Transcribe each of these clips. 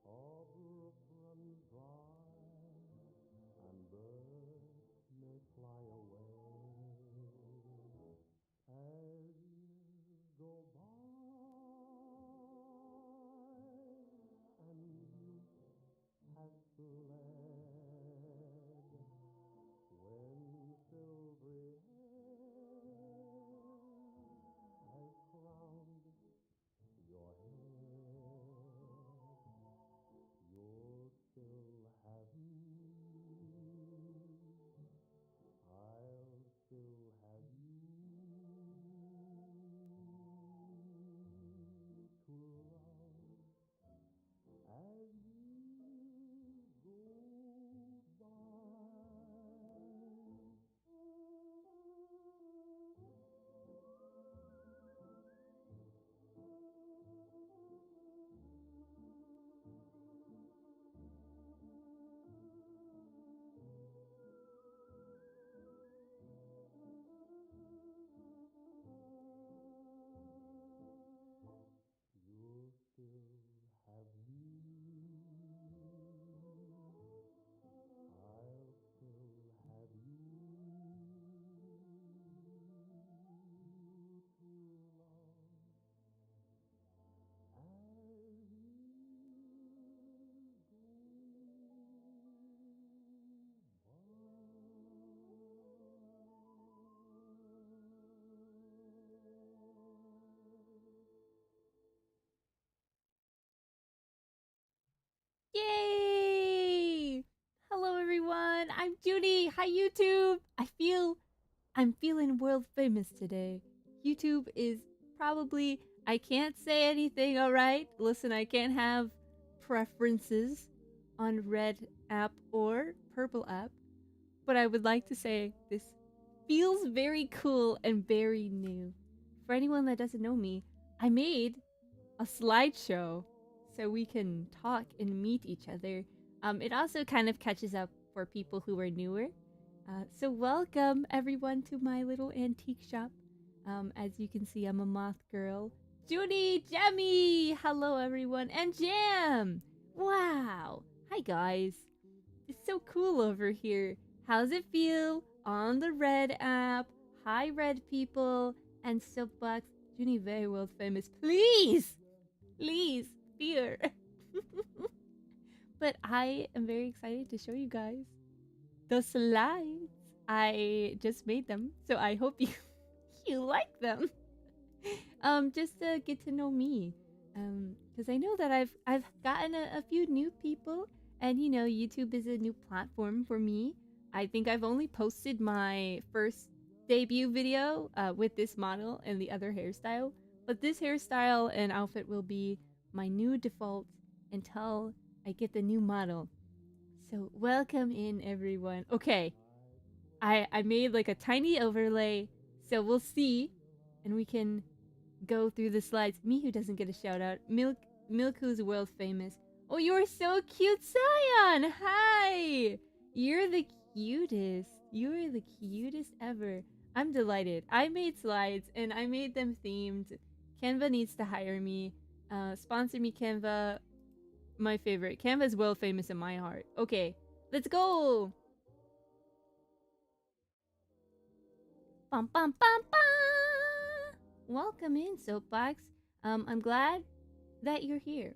A brook runs dry, and birds may fly away. As years go by, and youth has fled, when silvery hair has crowned your head, you'll still have me, I'll still have you to love as years go by. You'll still have me, I'll still have you to love as years go Yay! Hello everyone, I'm Juni. Hi YouTube. I'm feeling world famous today. YouTube is probably I can't say anything, alright? Listen, I can't have preferences on red app or purple app, but I would like to say this feels very cool and very new. For anyone that doesn't know me, I made a slideshow so we can talk and meet each other. It also kind of catches up for people who are newer. So welcome everyone to my little antique shop. As you can see, I'm a moth girl. Judy, Jemmy, hello everyone, and Jam. Wow, hi guys. It's so cool over here. How's it feel on the red app? Hi red people and soapbox. Junie very world famous. Please, fear. But I am very excited to show you guys the slides. I just made them, so I hope you you like them. Just to get to know me. Because I know that I've gotten a few new people, and you know, YouTube is a new platform for me. I think I've only posted my first debut video with this model and the other hairstyle, but this hairstyle and outfit will be my new default until I get the new model. So welcome in everyone. Okay, I made like a tiny overlay, so we'll see, and we can go through the slides. Me who doesn't get a shout out. Milk who's world famous. Oh, you're so cute, Sion! Hi! You're the cutest. You're the cutest ever. I'm delighted. I made slides and I made them themed. Canva needs to hire me. Sponsor me, Canva. My favorite. Canva is world famous in my heart. Okay, let's go! Bum bum bum bum! Welcome in, Soapbox. I'm glad that you're here.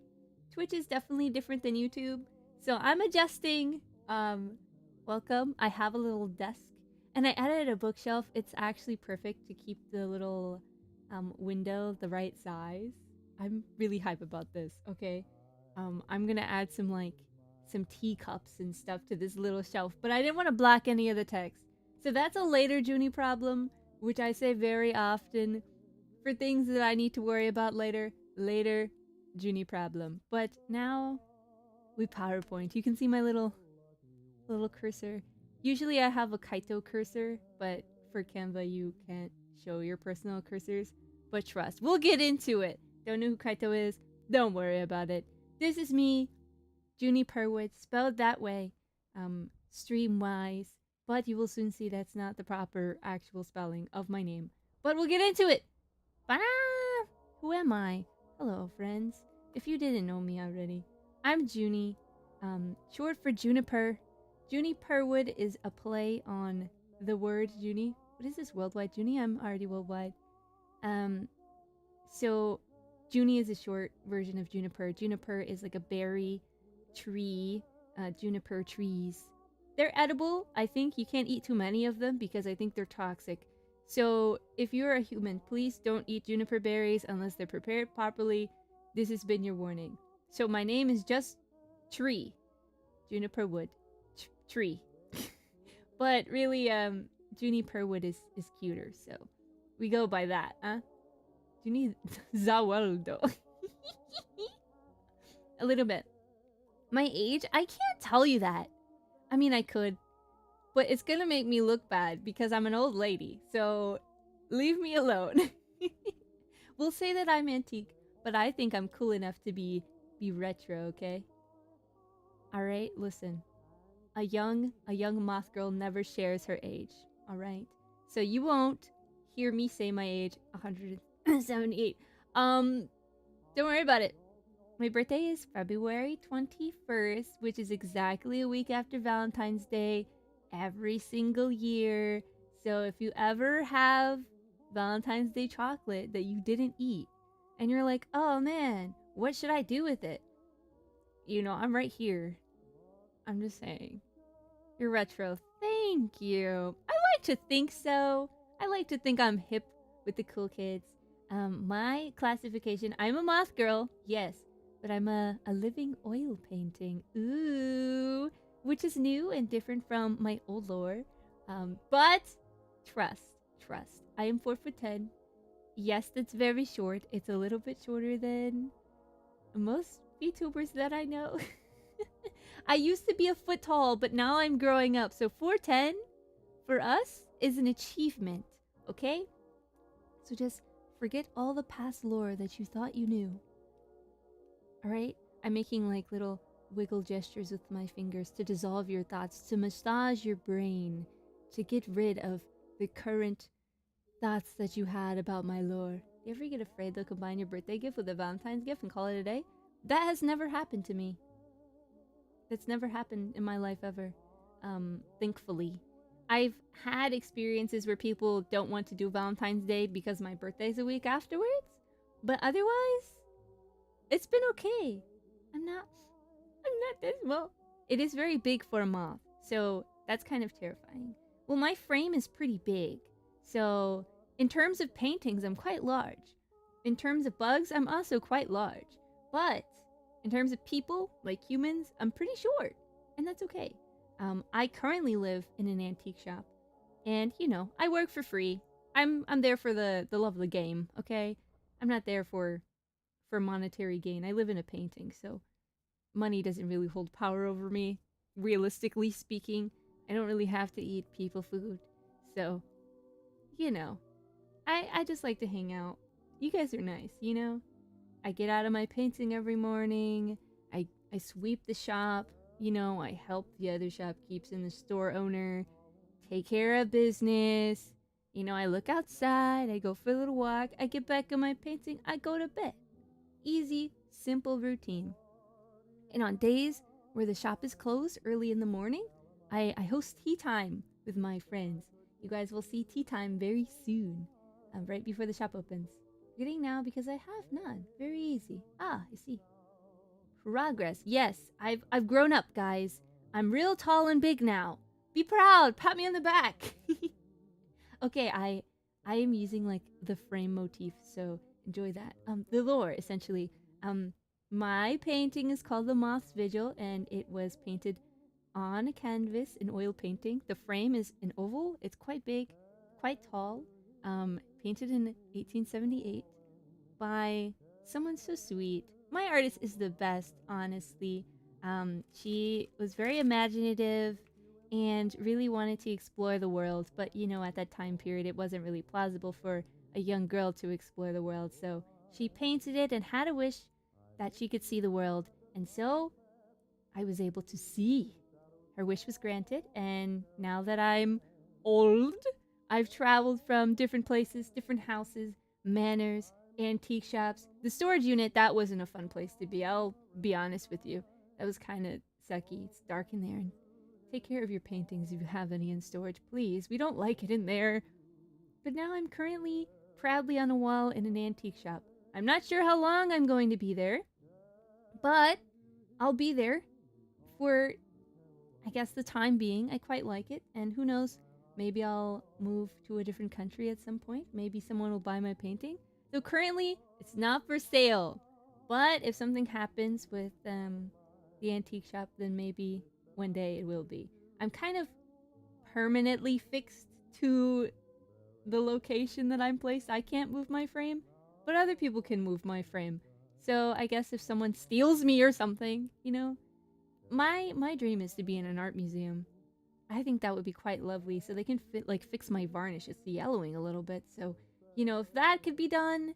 Twitch is definitely different than YouTube, so I'm adjusting. Welcome. I have a little desk, and I added a bookshelf. It's actually perfect to keep the little window the right size. I'm really hype about this. Okay, I'm gonna add some teacups and stuff to this little shelf, but I didn't want to block any of the text. So that's a later Junie problem, which I say very often for things that I need to worry about later. Later, Junie problem. But now we PowerPoint. You can see my little cursor. Usually I have a Kaito cursor, but for Canva you can't show your personal cursors. But trust, we'll get into it. Don't know who Kaito is? Don't worry about it. This is me, Juni Purwood, spelled that way, stream-wise. But you will soon see that's not the proper actual spelling of my name. But we'll get into it. Ba-da! who am I? Hello, friends. If you didn't know me already, I'm Juni, short for Juniper. Junipurwood is a play on the word Juni. What is this, worldwide Juni? I'm already worldwide. So Juni is a short version of juniper. Juniper is like a berry tree, juniper trees. They're edible. I think you can't eat too many of them because I think they're toxic. So if you're a human, please don't eat juniper berries unless they're prepared properly. This has been your warning. So my name is just Tree. Junipurwood. Tree. But really, Juni Purwood is cuter, so we go by that, huh? Juni Zawaldo. A little bit. My age? I can't tell you that. I mean, I could, but it's gonna make me look bad because I'm an old lady, so leave me alone. We'll say that I'm antique, but I think I'm cool enough to be retro, okay? Alright, listen. A young moth girl never shares her age, alright? So you won't hear me say my age, 178. Don't worry about it. My birthday is February 21st, which is exactly a week after Valentine's Day every single year. So if you ever have Valentine's Day chocolate that you didn't eat, and you're like, oh man, what should I do with it? You know, I'm right here. I'm just saying. You're retro. Thank you. I like to think so. I like to think I'm hip with the cool kids. My classification, I'm a moth girl, yes, but I'm a living oil painting. Ooh, which is new and different from my old lore. But trust. I am 4'10". Yes, that's very short. It's a little bit shorter than most VTubers that I know. I used to be a foot tall, but now I'm growing up. So 4'10" for us is an achievement, okay? So just forget all the past lore that you thought you knew. Alright? I'm making like little wiggle gestures with my fingers to dissolve your thoughts, to massage your brain, to get rid of the current thoughts that you had about my lore. You ever get afraid they'll combine your birthday gift with a Valentine's gift and call it a day? That has never happened to me. That's never happened in my life ever. Thankfully. I've had experiences where people don't want to do Valentine's Day because my birthday's a week afterwards. But otherwise, it's been okay. I'm not this well. It is very big for a moth, so that's kind of terrifying. Well, my frame is pretty big. So in terms of paintings, I'm quite large. In terms of bugs, I'm also quite large. But in terms of people, like humans, I'm pretty short. And that's okay. I currently live in an antique shop. And, you know, I work for free. I'm there for the love of the game, okay? I'm not there for monetary gain. I live in a painting, so money doesn't really hold power over me. Realistically speaking, I don't really have to eat people food. So, you know, I just like to hang out. You guys are nice, you know? I get out of my painting every morning. I sweep the shop. You know, I help the other shopkeepers and the store owner take care of business. You know, I look outside. I go for a little walk. I get back on my painting. I go to bed. Easy, simple routine. And on days where the shop is closed early in the morning, I host tea time with my friends. You guys will see tea time very soon, right before the shop opens. Getting now because I have none. Very easy. Ah, I see. Progress. Yes, I've grown up, guys. I'm real tall and big now. Be proud. Pat me on the back. Okay, I am using like the frame motif, so enjoy that. The lore essentially. My painting is called the Moth's Vigil, and it was painted on a canvas in oil painting. The frame is an oval. It's quite big, quite tall. Painted in 1878 by someone so sweet. My artist is the best, honestly. She was very imaginative and really wanted to explore the world, but you know, at that time period, it wasn't really plausible for a young girl to explore the world, so she painted it and had a wish that she could see the world, and so I was able to see. Her wish was granted, and now that I'm old, I've traveled from different places, different houses, manors, antique shops. The storage unit, that wasn't a fun place to be. I'll be honest with you. That was kind of sucky. It's dark in there. And take care of your paintings if you have any in storage, please. We don't like it in there. But now I'm currently proudly on a wall in an antique shop. I'm not sure how long I'm going to be there, but I'll be there for, I guess, the time being. I quite like it, and who knows, maybe I'll move to a different country at some point. Maybe someone will buy my painting. So currently, it's not for sale, but if something happens with the antique shop, then maybe one day it will be. I'm kind of permanently fixed to the location that I'm placed. I can't move my frame, but other people can move my frame. So I guess if someone steals me or something, you know, my dream is to be in an art museum. I think that would be quite lovely. So they can fix my varnish. It's yellowing a little bit. So, you know, if that could be done,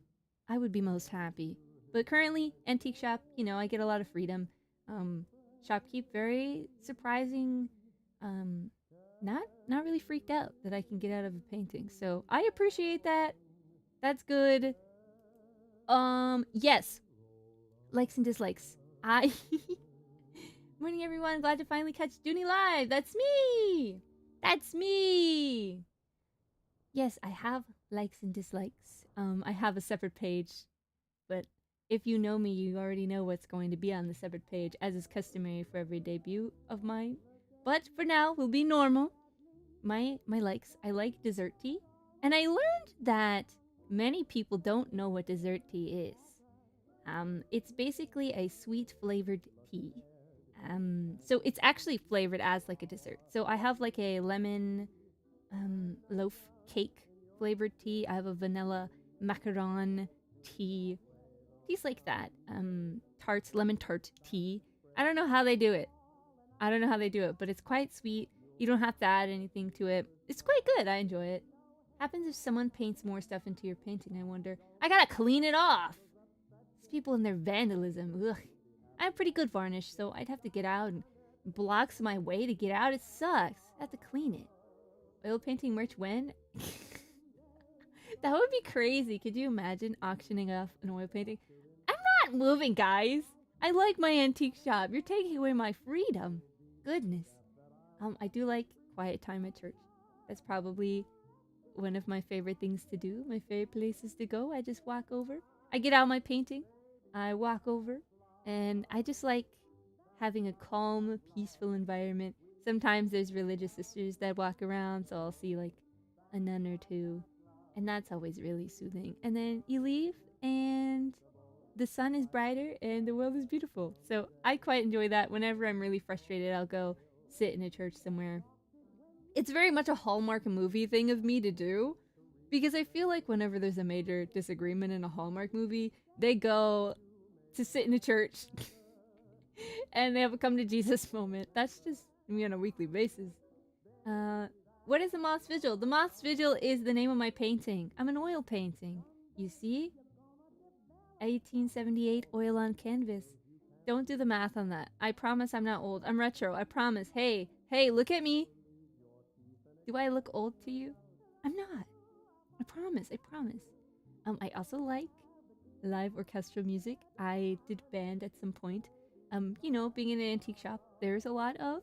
I would be most happy. But currently, antique shop, you know, I get a lot of freedom. Shopkeep, very surprising. Not really freaked out that I can get out of a painting. So I appreciate that. That's good. Yes. Likes and dislikes. Morning, everyone. Glad to finally catch Juni live. That's me. That's me. Yes, I have likes and dislikes. I have a separate page, but if you know me, you already know what's going to be on the separate page, as is customary for every debut of mine. But for now, we'll be normal. My likes. I like dessert tea, and I learned that many people don't know what dessert tea is. It's basically a sweet flavored tea. So it's actually flavored as like a dessert. So I have like a lemon loaf cake flavored tea. I have a vanilla macaron tea. Teas like that. Tarts, lemon tart tea. I don't know how they do it. But it's quite sweet. You don't have to add anything to it. It's quite good. I enjoy it. Happens if someone paints more stuff into your painting, I wonder. I gotta clean it off. These people and their vandalism. Ugh. I have pretty good varnish, so I'd have to get out and blocks my way to get out. It sucks. I have to clean it. Oil painting merch when? That would be crazy. Could you imagine auctioning off an oil painting? I'm not moving, guys. I like my antique shop. You're taking away my freedom. Goodness. I do like quiet time at church. That's probably one of my favorite things to do. My favorite places to go. I just walk over. I get out my painting. I walk over. And I just like having a calm, peaceful environment. Sometimes there's religious sisters that walk around, so I'll see like a nun or two. And that's always really soothing. And then you leave, and the sun is brighter, and the world is beautiful. So I quite enjoy that. Whenever I'm really frustrated, I'll go sit in a church somewhere. It's very much a Hallmark movie thing of me to do, because I feel like whenever there's a major disagreement in a Hallmark movie, they go to sit in a church and they have a come to Jesus moment. That's just me on a weekly basis. What is the Moth's Vigil? The Moth's Vigil is the name of my painting. I'm an oil painting. You see? 1878 oil on canvas. Don't do the math on that. I promise I'm not old. I'm retro. I promise. Hey, look at me. Do I look old to you? I'm not. I promise. I also like live orchestral music. I did band at some point. You know, being in an antique shop, there's a lot of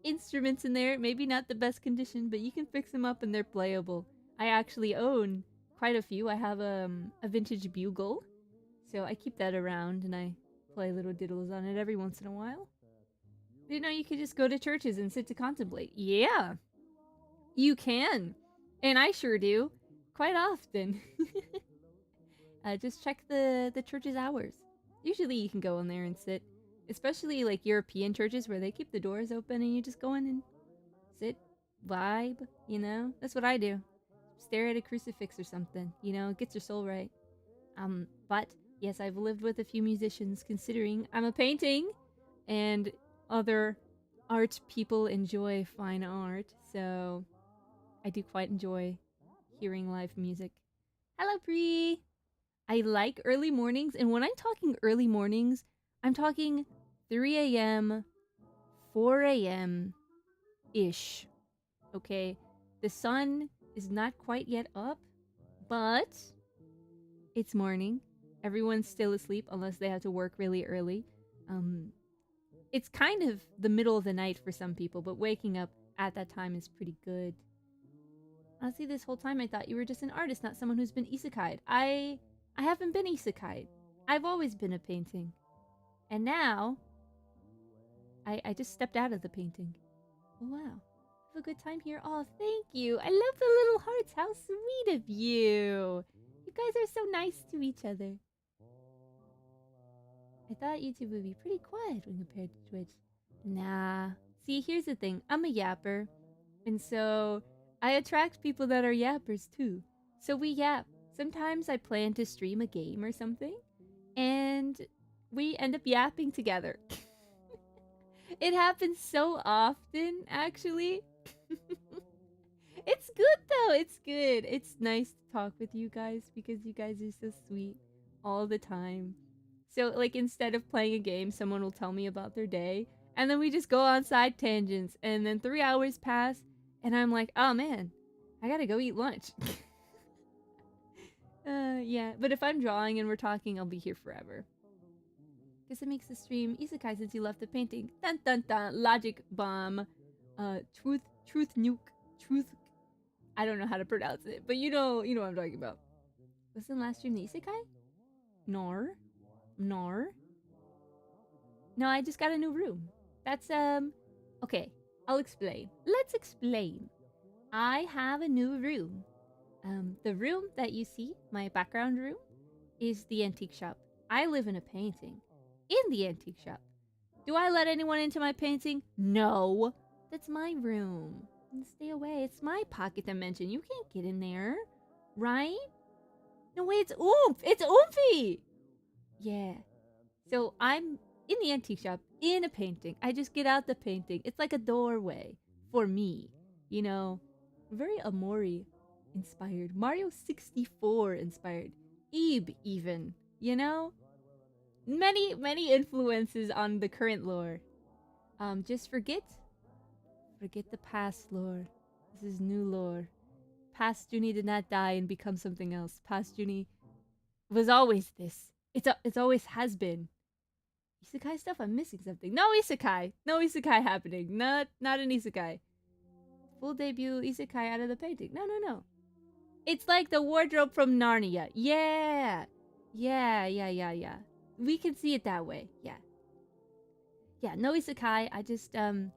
instruments in there. Maybe not the best condition, but you can fix them up and they're playable. I actually own quite a few. I have a vintage bugle, so I keep that around and I play little diddles on it every once in a while. You know, you could just go to churches and sit to contemplate. Yeah, you can, and I sure do quite often. Just check the church's hours. Usually you can go in there and sit, especially like European churches where they keep the doors open and you just go in and sit, vibe, you know? That's what I do. Stare at a crucifix or something, you know? It gets your soul right. But yes, I've lived with a few musicians, considering I'm a painting and other art people enjoy fine art, so I do quite enjoy hearing live music. Hello, Pri! I like early mornings, and when I'm talking early mornings, I'm talking 3 a.m., 4 a.m.-ish. Okay? The sun is not quite yet up, but It's morning. Everyone's still asleep unless they have to work really early. It's kind of the middle of the night for some people, but waking up at that time is pretty good. Honestly, this whole time I thought you were just an artist, not someone who's been isekai'd. I haven't been isekai'd. I've always been a painting. And now, I just stepped out of the painting. Oh, wow. Have a good time here? Oh, thank you. I love the little hearts. How sweet of you. You guys are so nice to each other. I thought YouTube would be pretty quiet when compared to Twitch. Nah. See, here's the thing. I'm a yapper. And so I attract people that are yappers too. So we yap. Sometimes I plan to stream a game or something. And we end up yapping together. It happens so often, actually. It's good though. It's good. It's nice to talk with you guys because you guys are so sweet all the time. So, like, instead of playing a game, someone will tell me about their day. And then we just go on side tangents. And then 3 hours pass. And I'm like, oh man, I gotta go eat lunch. Yeah. But if I'm drawing and we're talking, I'll be here forever. Guess it makes the stream isekai since you left the painting. Dun dun dun. Logic bomb. Truth nuke. Truth. I don't know how to pronounce it, but you know what I'm talking about. Wasn't last stream the isekai? Nor. No, I just got a new room. That's, okay. I'll explain. Let's explain. I have a new room. The room that you see, my background room, is the antique shop. I live in a painting. In the antique shop. Do I let anyone into my painting? No. That's my room. Stay away. It's my pocket dimension. You can't get in there. Right? No way, it's oomph! It's oomphy! Yeah. So I'm in the antique shop, in a painting. I just get out the painting. It's like a doorway for me. You know, very Amori inspired. Mario 64 inspired. Ebe even. You know? Many influences on the current lore. Just forget the past lore. This is new lore. Past Juni did not die and become something else. Past Juni was always this. It's always has been. Isekai stuff? I'm missing something. No isekai! No isekai happening. Not an isekai. Full debut isekai out of the painting. No. It's like the wardrobe from Narnia. Yeah. We can see it that way. Yeah. Yeah, no isekai. I just, I'm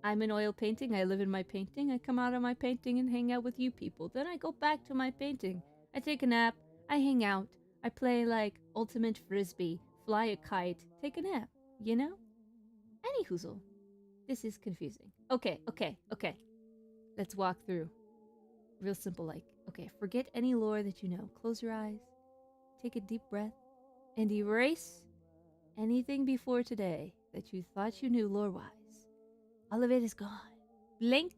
an oil painting. I live in my painting. I come out of my painting and hang out with you people. Then I go back to my painting. I take a nap. I hang out. I play, like, ultimate frisbee. Fly a kite. Take a nap. You know? Any hoozle. This is confusing. Okay. Let's walk through. Real simple, like. Okay, forget any lore that you know. Close your eyes. Take a deep breath. And erase anything before today that you thought you knew lore-wise. All of it is gone. Blank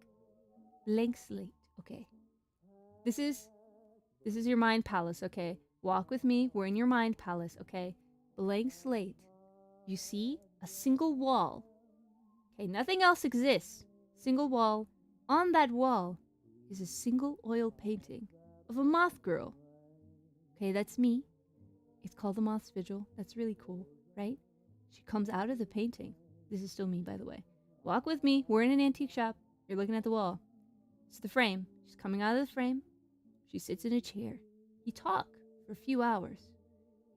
slate. Okay. This is your mind palace, okay? Walk with me. We're in your mind palace, okay? Blank slate. You see a single wall. Okay, nothing else exists. Single wall. On that wall is a single oil painting of a moth girl. Okay, that's me. It's called the Moth's Vigil. That's really cool, right? She comes out of the painting. This is still me, by the way. Walk with me. We're in an antique shop. You're looking at the wall. It's the frame. She's coming out of the frame. She sits in a chair. You talk for a few hours.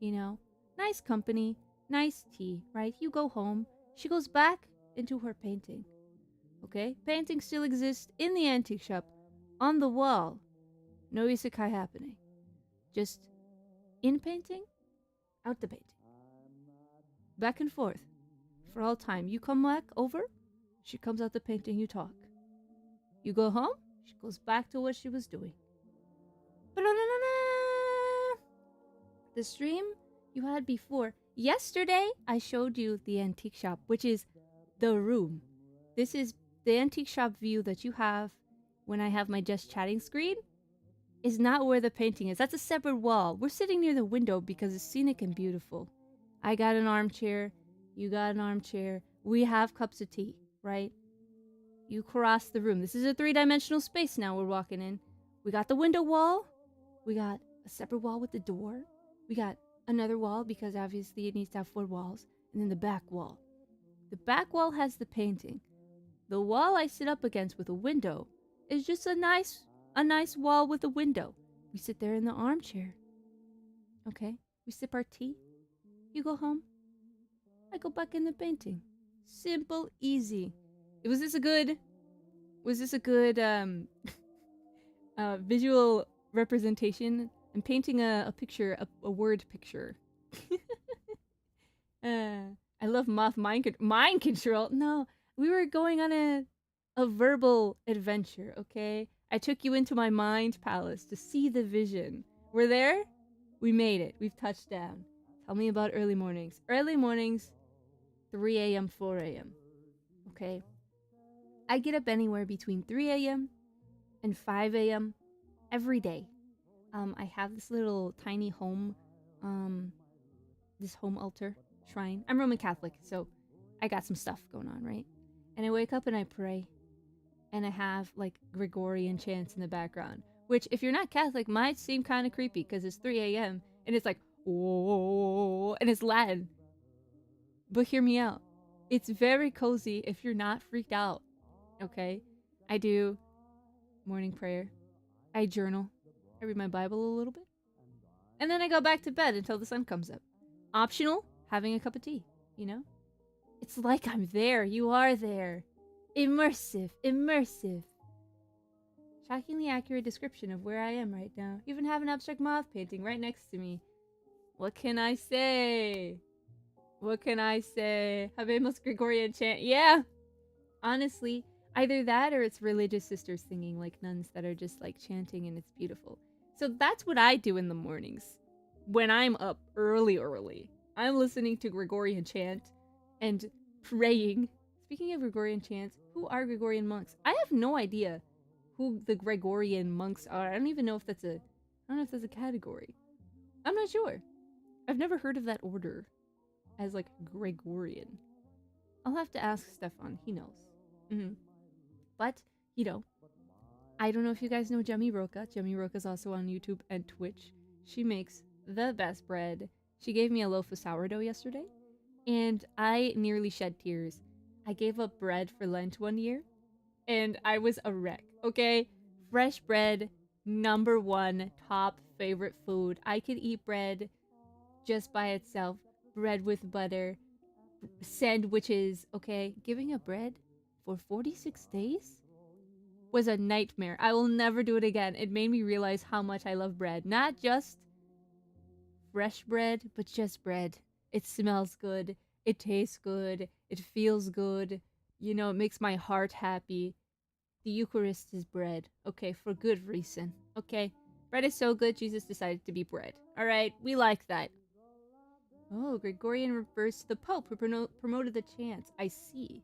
You know, nice company, nice tea, right? You go home. She goes back into her painting. Okay? Painting still exists in the antique shop. On the wall. No isekai happening. Just in painting, out the painting. Back and forth. For all time. You come back over, she comes out the painting, you talk. You go home, she goes back to what she was doing. The stream you had before. Yesterday, I showed you the antique shop, which is the room. This is the antique shop view that you have when I have my just chatting screen. Is not where the painting is. That's a separate wall. We're sitting near the window because it's scenic and beautiful. I got an armchair. You got an armchair. We have cups of tea, right? You cross the room. This is a 3-dimensional space now we're walking in. We got the window wall. We got a separate wall with the door. We got another wall because obviously it needs to have 4 walls, and then the back wall. The back wall has the painting. The wall I sit up against with a window is just a nice wall with a window. We sit there in the armchair. Okay? We sip our tea. You go home. I go back in the painting. Simple, easy. Was this a good visual representation? I'm painting a picture, a word picture. I love Moth mind control. No, we were going on a verbal adventure, okay? I took you into my mind palace to see the vision. We're there? We made it. We've touched down. Tell me about early mornings. Early mornings, 3 a.m., 4 a.m. Okay? I get up anywhere between 3 a.m. and 5 a.m. every day. I have this little tiny home, this home altar shrine. I'm Roman Catholic, so I got some stuff going on, right? And I wake up and I pray. And I have, like, Gregorian chants in the background. Which, if you're not Catholic, might seem kind of creepy, because it's 3 a.m. and it's like, whoa, and it's Latin. But hear me out. It's very cozy if you're not freaked out, okay? I do morning prayer. I journal. I read my Bible a little bit. And then I go back to bed until the sun comes up. Optional, having a cup of tea, you know? It's like I'm there. You are there. Immersive. Shockingly accurate description of where I am right now. Even have an abstract moth painting right next to me. What can I say? Habemos Gregorian chant. Yeah! Honestly, either that or it's religious sisters singing like nuns that are just like chanting and it's beautiful. So that's what I do in the mornings. When I'm up early. I'm listening to Gregorian chant and praying. Speaking of Gregorian chants, who are Gregorian monks? I have no idea who the Gregorian monks are. I don't even know if that's a category. I'm not sure. I've never heard of that order as like Gregorian. I'll have to ask Stefan. He knows. But, you know, I don't know if you guys know Jumi Roca. Jumi Roca's also on YouTube and Twitch. She makes the best bread. She gave me a loaf of sourdough yesterday, and I nearly shed tears. I gave up bread for Lent one year, and I was a wreck, okay? Fresh bread, #1 top favorite food. I could eat bread just by itself, bread with butter, sandwiches, okay? Giving up bread for 46 days was a nightmare. I will never do it again. It made me realize how much I love bread. Not just fresh bread, but just bread. It smells good. It tastes good. It feels good. You know, it makes my heart happy. The Eucharist is bread. Okay, for good reason. Okay? Bread is so good, Jesus decided to be bread. Alright, we like that. Oh, Gregorian refers to the Pope who promoted the chants. I see.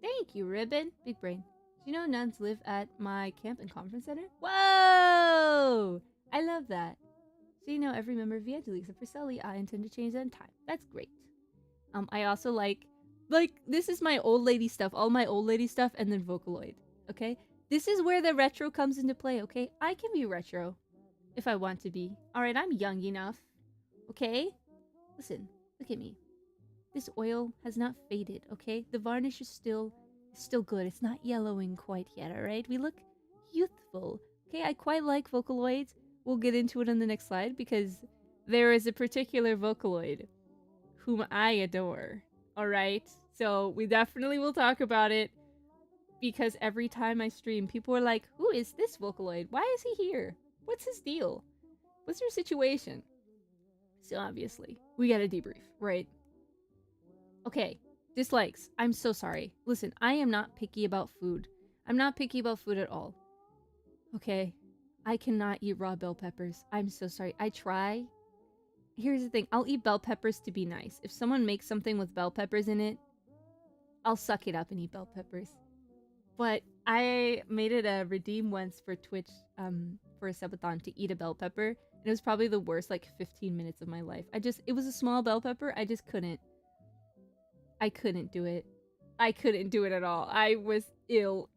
Thank you, Ribbon. Big brain. Do you know nuns live at my camp and conference center? Whoa! I love that. So you know every member of VAngeli except for Sully. I intend to change that in time. That's great. I also like, this is my old lady stuff. All my old lady stuff and then Vocaloid. Okay? This is where the retro comes into play, okay? I can be retro if I want to be. Alright, I'm young enough. Okay? Listen, look at me. This oil has not faded, okay? The varnish is still good. It's not yellowing quite yet, alright? We look youthful. Okay, I quite like Vocaloids. We'll get into it on the next slide because there is a particular Vocaloid whom I adore. Alright? So we definitely will talk about it because every time I stream, people are like, who is this Vocaloid? Why is he here? What's his deal? What's your situation? So obviously, we gotta debrief, right? Okay, dislikes. I'm so sorry. Listen, I am not picky about food. I'm not picky about food at all. Okay? I cannot eat raw bell peppers. I'm so sorry. I try. Here's the thing. I'll eat bell peppers to be nice. If someone makes something with bell peppers in it, I'll suck it up and eat bell peppers. But I made it a redeem once for Twitch for a subathon to eat a bell pepper. And it was probably the worst, 15 minutes of my life. It was a small bell pepper. I just couldn't. I couldn't do it. I couldn't do it at all. I was ill.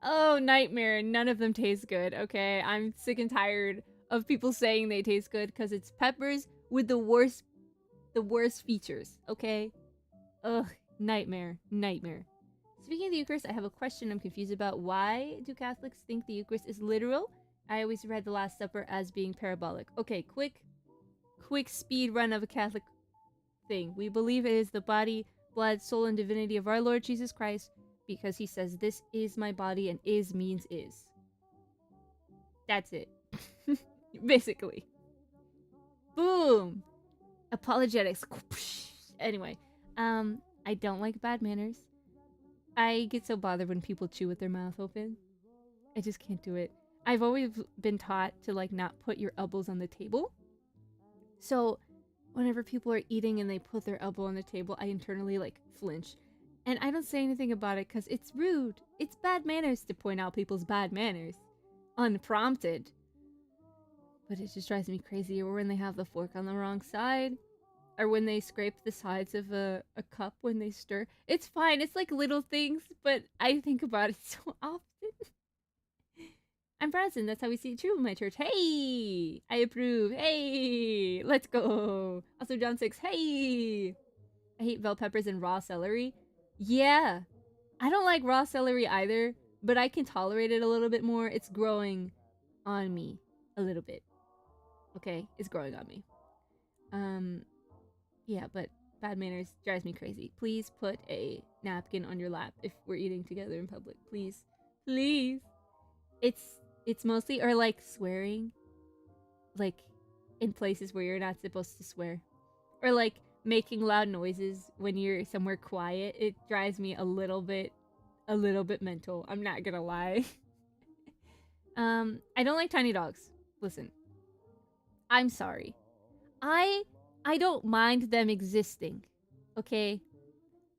Oh, nightmare. None of them taste good, okay? I'm sick and tired of people saying they taste good because it's peppers with the worst features, okay? Ugh, nightmare. Speaking of the Eucharist, I have a question I'm confused about. Why do Catholics think the Eucharist is literal? I always read the Last Supper as being parabolic. Okay, quick speed run of a Catholic thing. We believe it is the body, blood, soul, and divinity of our Lord Jesus Christ because he says, "This is my body," and "is" means is. That's it. Basically. Boom! Apologetics. Anyway, I don't like bad manners. I get so bothered when people chew with their mouth open. I just can't do it. I've always been taught to like not put your elbows on the table. So whenever people are eating and they put their elbow on the table, I internally like flinch. And I don't say anything about it because it's rude. It's bad manners to point out people's bad manners. Unprompted. But it just drives me crazy. Or when they have the fork on the wrong side. Or when they scrape the sides of a cup when they stir. It's fine. It's like little things. But I think about it so often. I'm present. That's how we see it true in my church. Hey! I approve. Hey! Let's go. Also, John 6. Hey! I hate bell peppers and raw celery. Yeah. I don't like raw celery either, but I can tolerate it a little bit more. It's growing on me a little bit. Okay? It's growing on me. Yeah, but bad manners drives me crazy. Please put a napkin on your lap if we're eating together in public. Please. Please. It's mostly, or like swearing, like in places where you're not supposed to swear, or like making loud noises when you're somewhere quiet. It drives me a little bit mental. I'm not gonna lie. I don't like tiny dogs. Listen, I'm sorry. I don't mind them existing. Okay,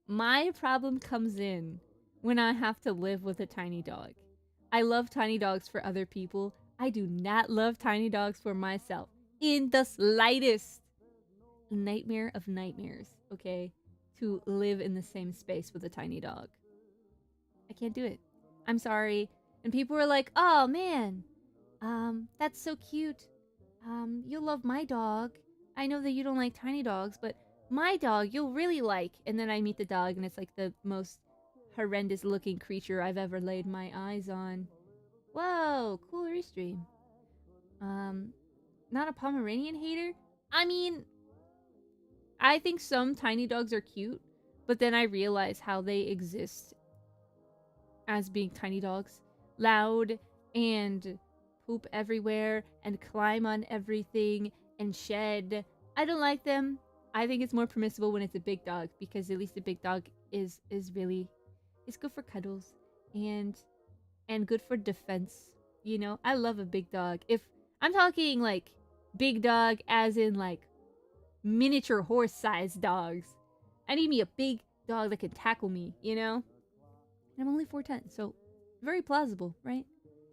my problem comes in when I have to live with a tiny dog. I love tiny dogs for other people. I do not love tiny dogs for myself. In the slightest. Nightmare of nightmares, okay? To live in the same space with a tiny dog. I can't do it. I'm sorry. And people were like, "Oh, man. That's so cute. You'll love my dog. I know that you don't like tiny dogs, but my dog you'll really like." And then I meet the dog and it's like the most horrendous looking creature I've ever laid my eyes on. Whoa, cool restream. Not a Pomeranian hater? I mean, I think some tiny dogs are cute, but then I realize how they exist as being tiny dogs. Loud and poop everywhere and climb on everything and shed. I don't like them. I think it's more permissible when it's a big dog because at least a big dog is really, it's good for cuddles and good for defense. You know, I love a big dog. If I'm talking like big dog as in like miniature horse-sized dogs, I need me a big dog that can tackle me, you know? And I'm only 4'10", so very plausible, right?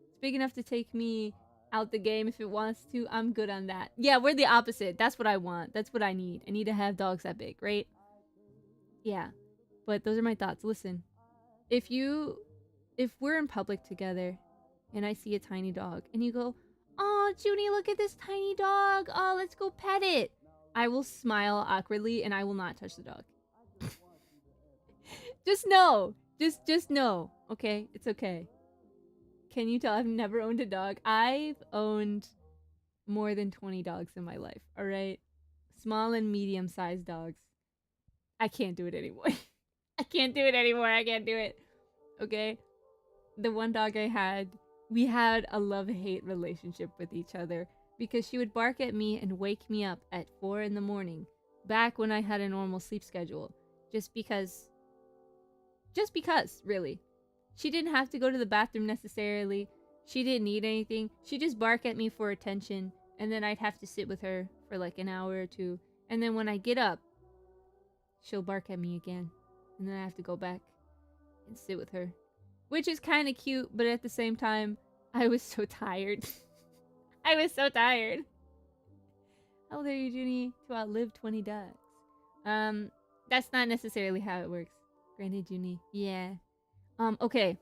It's big enough to take me out the game if it wants to. I'm good on that. Yeah, we're the opposite. That's what I want. That's what I need. I need to have dogs that big, right? Yeah. But those are my thoughts. Listen, if we're in public together and I see a tiny dog and you go, "Oh, Juni, look at this tiny dog. Oh, let's go pet it." I will smile awkwardly and I will not touch the dog. Just know. Just know. Okay? It's okay. Can you tell I've never owned a dog? I've owned more than 20 dogs in my life, alright? Small and medium-sized dogs. I can't do it anymore. I can't do it. Okay? The one dog I had, we had a love-hate relationship with each other because she would bark at me and wake me up at 4 in the morning, back when I had a normal sleep schedule. Just because, really. She didn't have to go to the bathroom necessarily. She didn't need anything. She'd just bark at me for attention, and then I'd have to sit with her for like an hour or two. And then when I get up, she'll bark at me again. And then I have to go back and sit with her. Which is kind of cute, but at the same time, I was so tired. I was so tired. How old are you, Juni? To outlive 20 dogs. That's not necessarily how it works. Granted, Juni. Yeah. Okay.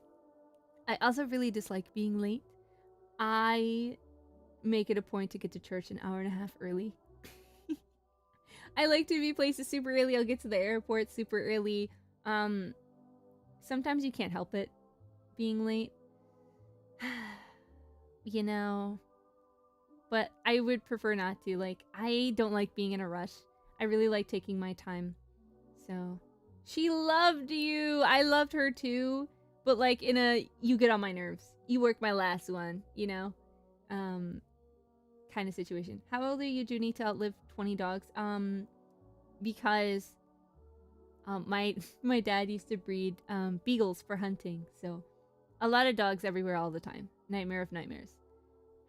I also really dislike being late. I make it a point to get to church an hour and a half early. I like to be places super early. I'll get to the airport super early. Sometimes you can't help it being late. You know. But I would prefer not to. Like, I don't like being in a rush. I really like taking my time. So, she loved you. I loved her too. But like in a, you get on my nerves. You work my last one, you know? Kind of situation. How old are you, Juni, to outlive 20 dogs? Because my dad used to breed beagles for hunting. So, a lot of dogs everywhere all the time. Nightmare of nightmares.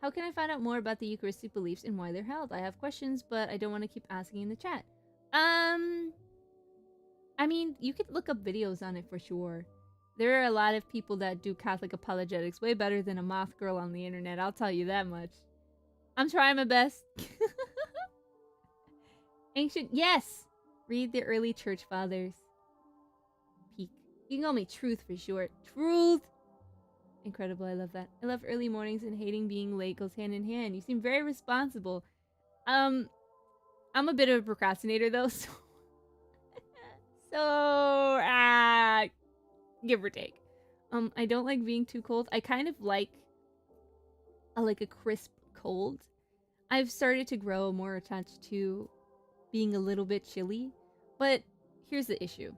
How can I find out more about the Eucharistic beliefs and why they're held? I have questions, but I don't want to keep asking in the chat. I mean, you could look up videos on it for sure. There are a lot of people that do Catholic apologetics way better than a Moth girl on the internet, I'll tell you that much. I'm trying my best. Ancient, yes! Read the early church fathers. Peak. You can call me Truth for short. Truth! Incredible, I love that. I love early mornings and hating being late goes hand in hand. You seem very responsible. I'm a bit of a procrastinator though, so give or take. I don't like being too cold. I kind of like a crisp cold. I've started to grow more attached to being a little bit chilly, but here's the issue.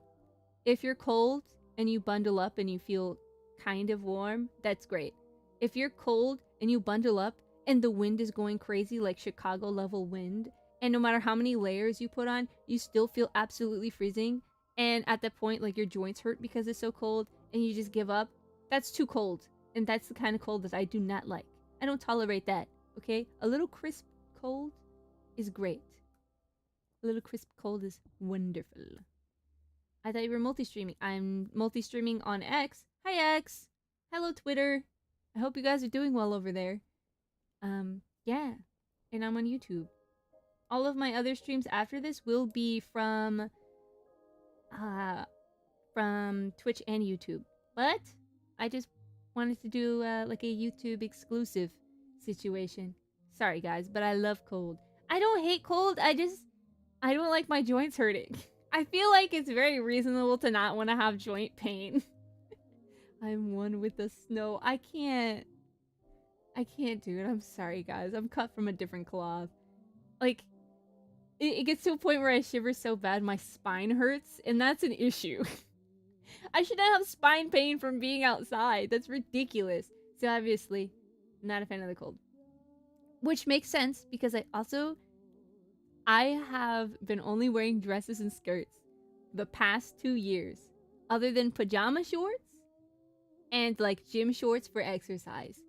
If you're cold and you bundle up and you feel kind of warm, that's great. If you're cold and you bundle up and the wind is going crazy like Chicago level wind, and no matter how many layers you put on, you still feel absolutely freezing, and at that point like your joints hurt because it's so cold and you just give up, that's too cold. And that's the kind of cold that I do not like. I don't tolerate that, okay? A little crisp cold is great. A little crisp cold is wonderful. I thought you were multi-streaming. I'm multi-streaming on X. Hi, X. Hello, Twitter. I hope you guys are doing well over there. Yeah. And I'm on YouTube. All of my other streams after this will be from Twitch and YouTube. But I just wanted to do like a YouTube exclusive situation. Sorry, guys, but I love cold. I don't hate cold. I don't like my joints hurting. I feel like it's very reasonable to not want to have joint pain. I'm one with the snow. I can't do it. I'm sorry, guys. I'm cut from a different cloth. Like, it gets to a point where I shiver so bad my spine hurts, and that's an issue. I should not have spine pain from being outside. That's ridiculous. So obviously, not a fan of the cold. Which makes sense, because I have been only wearing dresses and skirts the past 2 years. Other than pajama shorts and like gym shorts for exercise.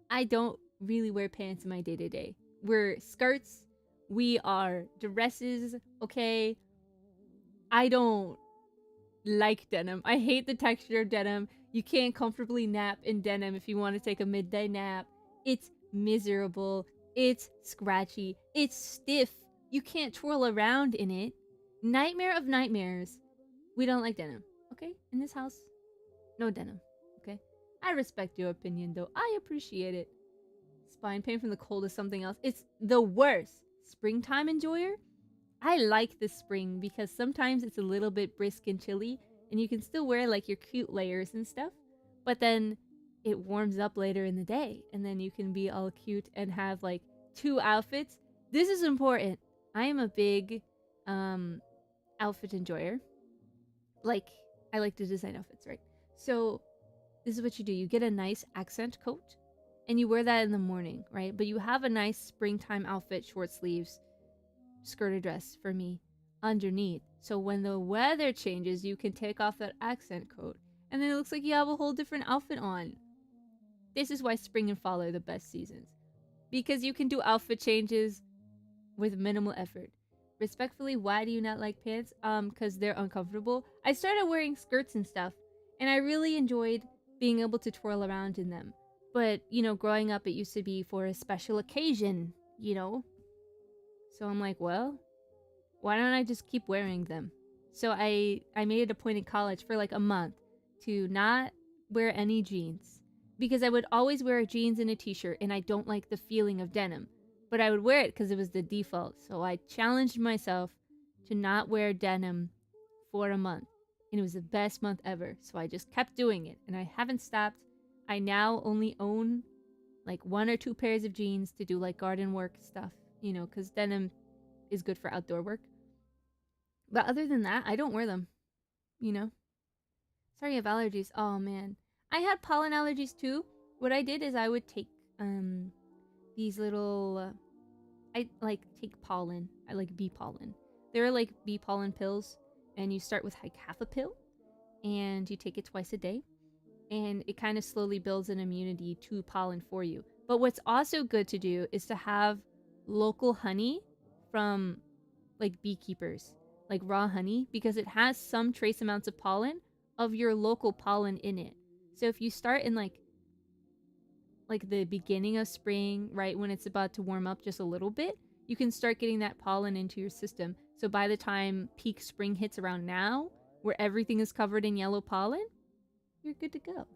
I don't really wear pants in my day-to-day. We're skirts. We are dresses, okay? I don't like denim. I hate the texture of denim. You can't comfortably nap in denim if you want to take a midday nap. It's miserable. It's scratchy. It's stiff. You can't twirl around in it. Nightmare of nightmares. We don't like denim, okay? In this house, no denim, okay? I respect your opinion, though. I appreciate it. Spine pain from the cold is something else. It's the worst. Springtime enjoyer? I like the spring because sometimes it's a little bit brisk and chilly, and you can still wear like your cute layers and stuff, but then it warms up later in the day, and then you can be all cute and have like 2 outfits. This is important. I am a big outfit enjoyer. Like, I like to design outfits, right? So this is what you do. You get a nice accent coat and you wear that in the morning, right? But you have a nice springtime outfit, short sleeves, skirt or dress for me underneath. So when the weather changes, you can take off that accent coat and then it looks like you have a whole different outfit on. This is why spring and fall are the best seasons, because you can do outfit changes with minimal effort. Respectfully, why do you not like pants? Because they're uncomfortable. I started wearing skirts and stuff, and I really enjoyed being able to twirl around in them. But, you know, growing up, it used to be for a special occasion, you know? So I'm like, well, why don't I just keep wearing them? So I made it a point in college for like a month to not wear any jeans, because I would always wear jeans and a t-shirt, and I don't like the feeling of denim. But I would wear it because it was the default. So I challenged myself to not wear denim for a month. And it was the best month ever. So I just kept doing it, and I haven't stopped. I now only own like 1 or 2 pairs of jeans to do like garden work stuff, you know, because denim is good for outdoor work. But other than that, I don't wear them, you know. Sorry, I have allergies. Oh man, I had pollen allergies too. What I did is I would take these little I like take pollen. I like bee pollen. There are like bee pollen pills, and you start with like half a pill, and you take it twice a day, and it kind of slowly builds an immunity to pollen for you. But what's also good to do is to have local honey from like beekeepers, like raw honey, because it has some trace amounts of pollen of your local pollen in it. So if you start in like the beginning of spring, right when it's about to warm up just a little bit, you can start getting that pollen into your system. So by the time peak spring hits around now, where everything is covered in yellow pollen, you're good to go.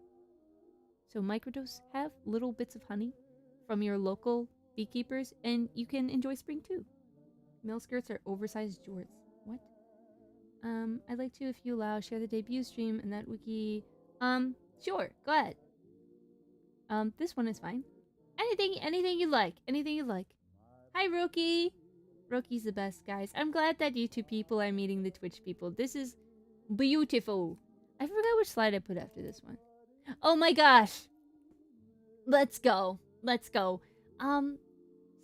So microdose, have little bits of honey from your local beekeepers, and you can enjoy spring too. Male skirts are oversized jorts. What? I'd like to, if you allow, share the debut stream and that wiki. Sure, go ahead. This one is fine. Anything you like. Anything you like. Hi, Rookie. Rookie's the best, guys. I'm glad that you 2 people are meeting the Twitch people. This is beautiful. I forgot which slide I put after this one. Oh my gosh. Let's go. Let's go.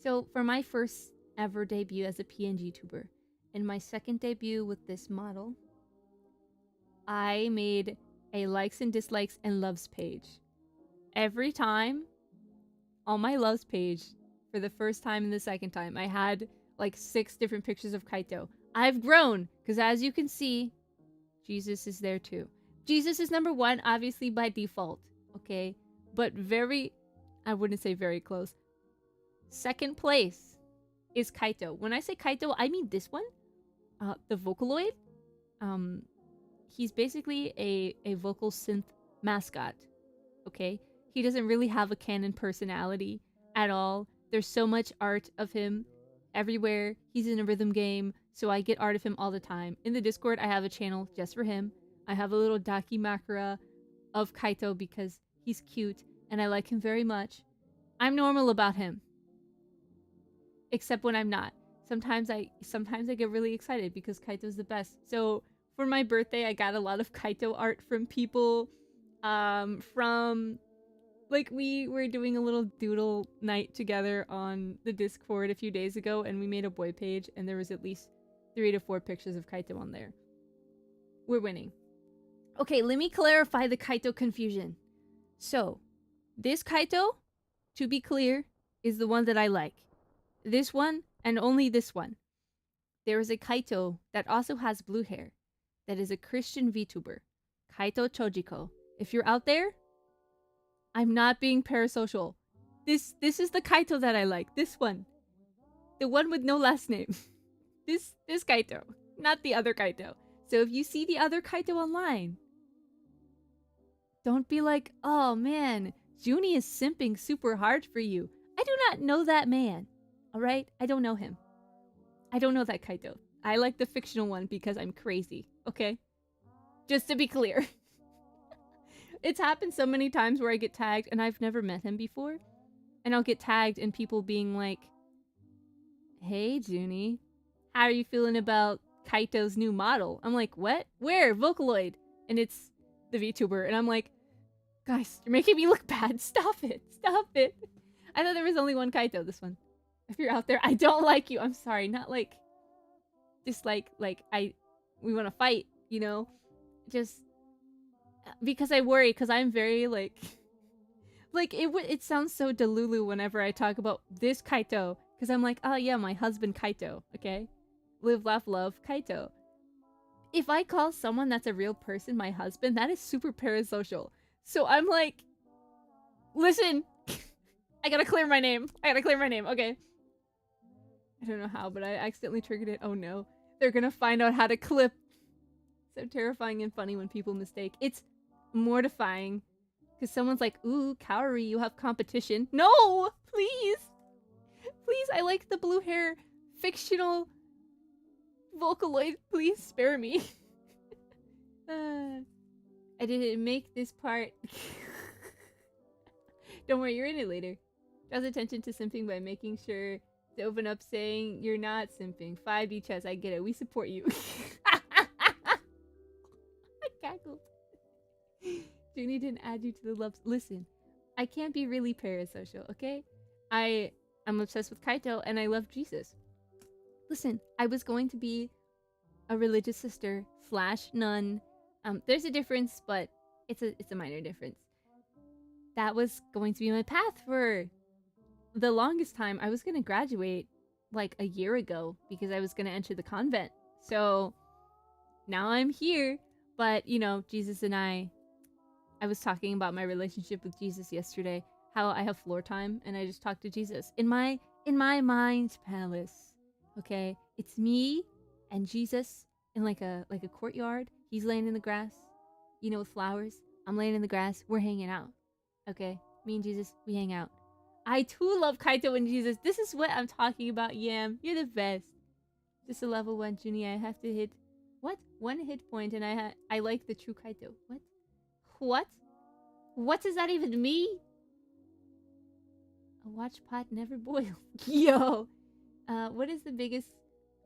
So for my first ever debut as a PNG tuber, and my second debut with this model, I made a likes and dislikes and loves page. Every time on my loves page, for the first time and the second time, I had like 6 different pictures of Kaito. I've grown, because as you can see, Jesus is there too. Jesus is number 1, obviously by default, okay? But I wouldn't say very close. Second place is Kaito. When I say Kaito, I mean this one, the Vocaloid. He's basically a vocal synth mascot, okay? He doesn't really have a canon personality at all. There's so much art of him everywhere. He's in a rhythm game, so I get art of him all the time. In the Discord, I have a channel just for him. I have a little Dakimakura of Kaito because he's cute and I like him very much. I'm normal about him. Except when I'm not. Sometimes I get really excited because Kaito's the best. So for my birthday, I got a lot of Kaito art from people. Like, we were doing a little doodle night together on the Discord a few days ago, and we made a boy page, and there was at least 3 to 4 pictures of Kaito on there. We're winning. Okay, let me clarify the Kaito confusion. So, this Kaito, to be clear, is the one that I like. This one, and only this one. There is a Kaito that also has blue hair, that is a Christian VTuber, Kaito Chojiko. If you're out there, I'm not being parasocial. This is the Kaito that I like. This one. The one with no last name. This Kaito. Not the other Kaito. So if you see the other Kaito online, don't be like, oh man, Juni is simping super hard for you. I do not know that man. Alright? I don't know him. I don't know that Kaito. I like the fictional one because I'm crazy. Okay? Just to be clear. It's happened so many times where I get tagged and I've never met him before. And I'll get tagged and people being like, hey, Juni, how are you feeling about Kaito's new model? I'm like, what? Where? Vocaloid. And it's the VTuber. And I'm like, guys, you're making me look bad. Stop it. Stop it. I thought there was only one Kaito, this one. If you're out there, I don't like you. I'm sorry. Not like, just like we want to fight, you know? Just because I worry, because I'm very like it sounds so delulu whenever I talk about this Kaito, because I'm like, oh yeah, my husband Kaito, okay? Live, laugh, love, Kaito. If I call someone that's a real person my husband, that is super parasocial. So I'm like, listen, I gotta clear my name. Okay. I don't know how, but I accidentally triggered it. Oh no. They're gonna find out how to clip. So terrifying and funny when people mistake. It's mortifying Because someone's like, ooh, Kaori, you have competition. No! Please! Please, I like the blue hair fictional Vocaloid. Please spare me. I didn't make this part. Don't worry, you're in it later. Draws attention to simping by making sure to open up saying you're not simping. 5D chess, I get it. We support you. I cackled. Juni didn't add you to the loves. Listen, I can't be really parasocial, okay? I'm obsessed with Kaito and I love Jesus. Listen, I was going to be a religious sister / nun. There's a difference, but it's a minor difference. That was going to be my path for the longest time. I was going to graduate like a year ago because I was going to enter the convent. So now I'm here. But, you know, Jesus and I was talking about my relationship with Jesus yesterday. How I have floor time and I just talk to Jesus in my mind palace. Okay, it's me and Jesus in like a courtyard. He's laying in the grass, you know, with flowers. I'm laying in the grass. We're hanging out. Okay, me and Jesus, we hang out. I too love Kaito and Jesus. This is what I'm talking about, Yam. You're the best. Just a level 1, Juni. I have to hit what? 1 hit point, and I like the true Kaito. What? What does that even mean? A watch pot never boils. Yo! What is the biggest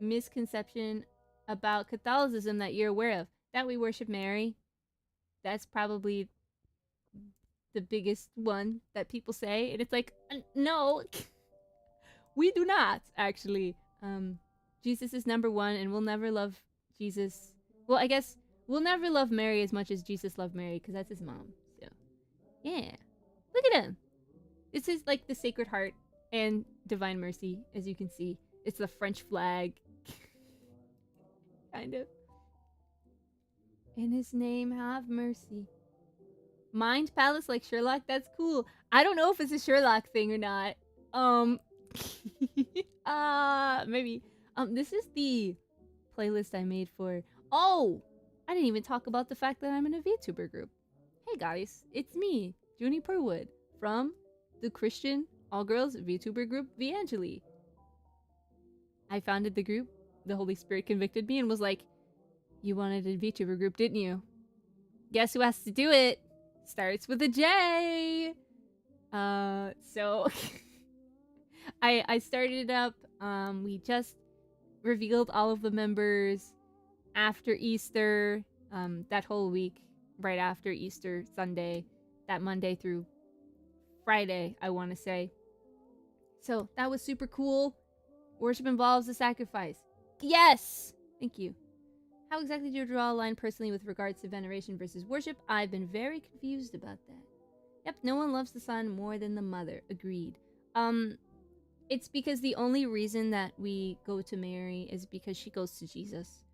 misconception about Catholicism that you're aware of? That we worship Mary. That's probably the biggest one that people say. And it's like, no. We do not, actually. Jesus is number 1, and we'll never love Jesus. Well, I guess we'll never love Mary as much as Jesus loved Mary, because that's his mom. So, yeah. Look at him. This is like the Sacred Heart and Divine Mercy, as you can see. It's the French flag. Kind of. In his name, have mercy. Mind Palace like Sherlock? That's cool. I don't know if it's a Sherlock thing or not. Maybe. This is the playlist I made for... Oh! I didn't even talk about the fact that I'm in a VTuber group. Hey guys, it's me, Juni Purwood, from the Christian all-girls VTuber group VAngeli. I founded the group. The Holy Spirit convicted me and was like, you wanted a VTuber group, didn't you? Guess who has to do it? Starts with a J. So I started it up. We just revealed all of the members after Easter. That whole week, right after Easter Sunday, that Monday through Friday, I want to say. So that was super cool. Worship involves a sacrifice. Yes! Thank you. How exactly do you draw a line personally with regards to veneration versus worship? I've been very confused about that. Yep, no one loves the son more than the mother. Agreed. It's because the only reason that we go to Mary is because she goes to Jesus.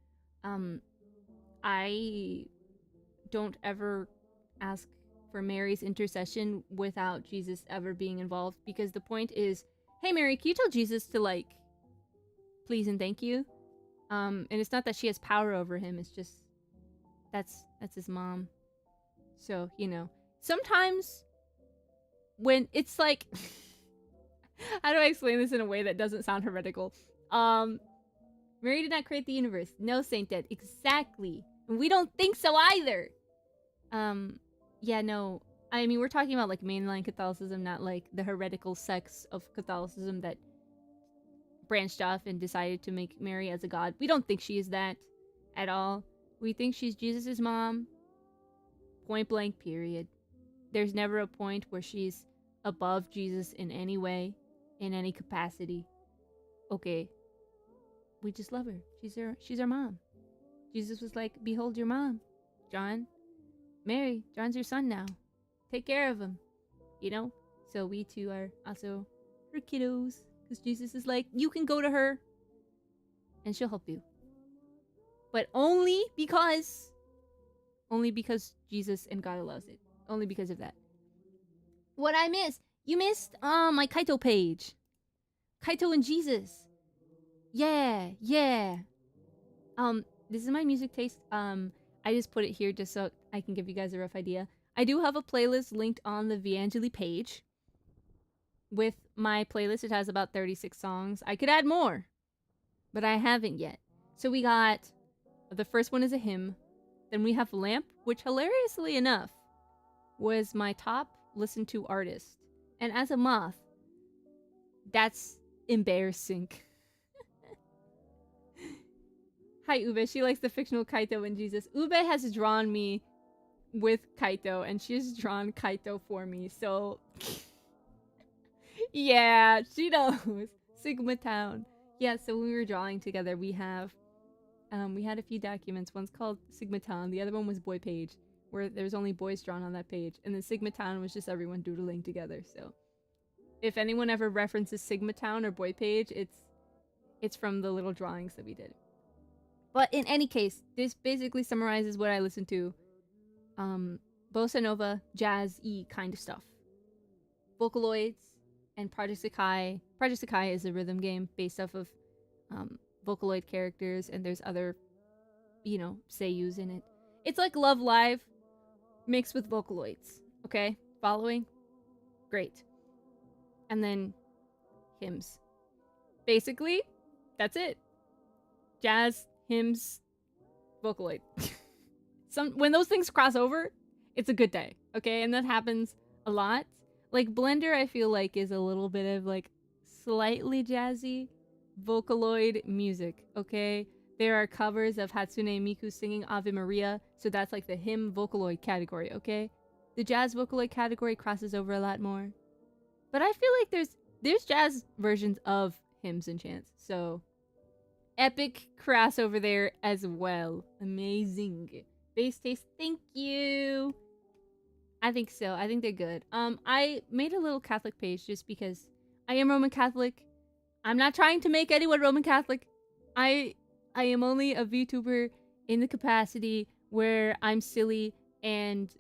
I don't ever ask for Mary's intercession without Jesus ever being involved, because the point is, hey Mary, can you tell Jesus to like, please and thank you? And it's not that she has power over him, it's just, that's his mom. So, you know, sometimes when it's like, how do I explain this in a way that doesn't sound heretical? Mary did not create the universe. No, Saint Dead. Exactly. And we don't think so either. Yeah, no. I mean, we're talking about like mainline Catholicism, not like the heretical sects of Catholicism that branched off and decided to make Mary as a god. We don't think she is that at all. We think she's Jesus' mom. Point blank, period. There's never a point where she's above Jesus in any way, in any capacity. Okay. We just love her. She's our mom. Jesus was like, behold your mom, John. Mary, John's your son now. Take care of him. You know? So we too are also her kiddos. Because Jesus is like, you can go to her and she'll help you. But only because Jesus and God allows it. Only because of that. What I missed? You missed my Kaito page. Kaito and Jesus. Yeah. This is my music taste. I just put it here just so I can give you guys a rough idea. I do have a playlist linked on the VAngeli page. With my playlist, it has about 36 songs. I could add more, but I haven't yet. So we got, the first one is a hymn. Then we have Lamp, which hilariously enough was my top listened to artist. And as a Moth, that's embarrassing. Hi, Ube. She likes the fictional Kaito and Jesus. Ube has drawn me with Kaito, and she's drawn Kaito for me, so... yeah, she knows. Sigma Town. Yeah, so when we were drawing together, we had a few documents. One's called Sigma Town, the other one was Boy Page, where there's only boys drawn on that page, and then Sigma Town was just everyone doodling together, so... if anyone ever references Sigma Town or Boy Page, it's from the little drawings that we did. But in any case, this basically summarizes what I listen to. Bossa Nova, jazz-y kind of stuff. Vocaloids, and Project Sakai. Project Sakai is a rhythm game based off of Vocaloid characters, and there's other, seiyus in it. It's like Love Live mixed with Vocaloids. Okay? Following? Great. And then hymns. Basically, that's it. Jazz, hymns, Vocaloid. When those things cross over, it's a good day, okay? And that happens a lot. Like Blender, I feel like is a little bit of like slightly jazzy Vocaloid music, okay? There are covers of Hatsune Miku singing Ave Maria, so that's like the hymn Vocaloid category, okay? The jazz Vocaloid category crosses over a lot more. But I feel like there's jazz versions of hymns and chants, so epic crossover there as well. Amazing. Bass taste, thank you. I think so. I think they're good. I made a little Catholic page just because I am Roman Catholic. I'm not trying to make anyone Roman Catholic. I am only a VTuber in the capacity where I'm silly and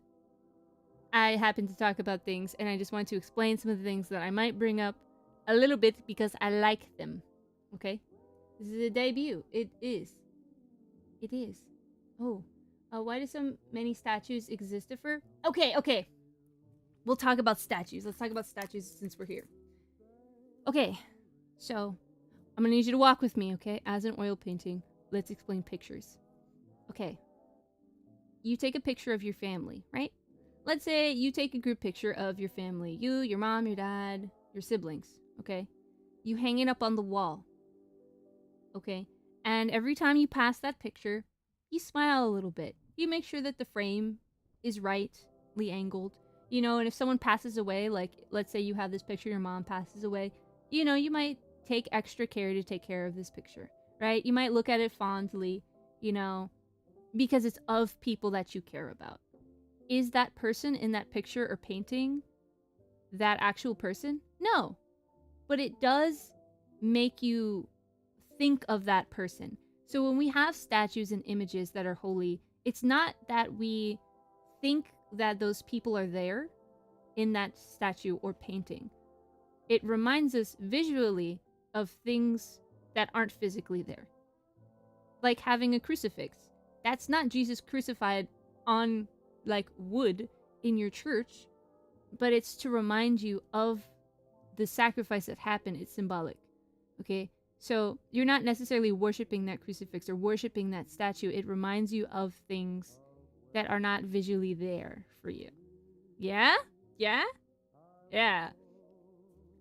I happen to talk about things, and I just want to explain some of the things that I might bring up a little bit because I like them. Okay? This is a debut. It is. It is. Oh. Why do so many statues exist for? Okay. We'll talk about statues. Let's talk about statues since we're here. Okay. So, I'm gonna need you to walk with me, okay? As an oil painting, let's explain pictures. Okay. You take a picture of your family, right? Let's say you take a group picture of your family. You, your mom, your dad, your siblings, okay? You hang it up on the wall, okay? And every time you pass that picture, you smile a little bit. You make sure that the frame is rightly angled. And if someone passes away, like, let's say you have this picture, your mom passes away, you might take extra care to take care of this picture, right? You might look at it fondly, because it's of people that you care about. Is that person in that picture or painting that actual person? No. But it does make you think of that person. So when we have statues and images that are holy, it's not that we think that those people are there in that statue or painting. It reminds us visually of things that aren't physically there. Like having a crucifix. That's not Jesus crucified on like wood in your church, but it's to remind you of the sacrifice that happened. It's symbolic. Okay? So you're not necessarily worshiping that crucifix or worshiping that statue. It reminds you of things that are not visually there for you. Yeah? Yeah? Yeah.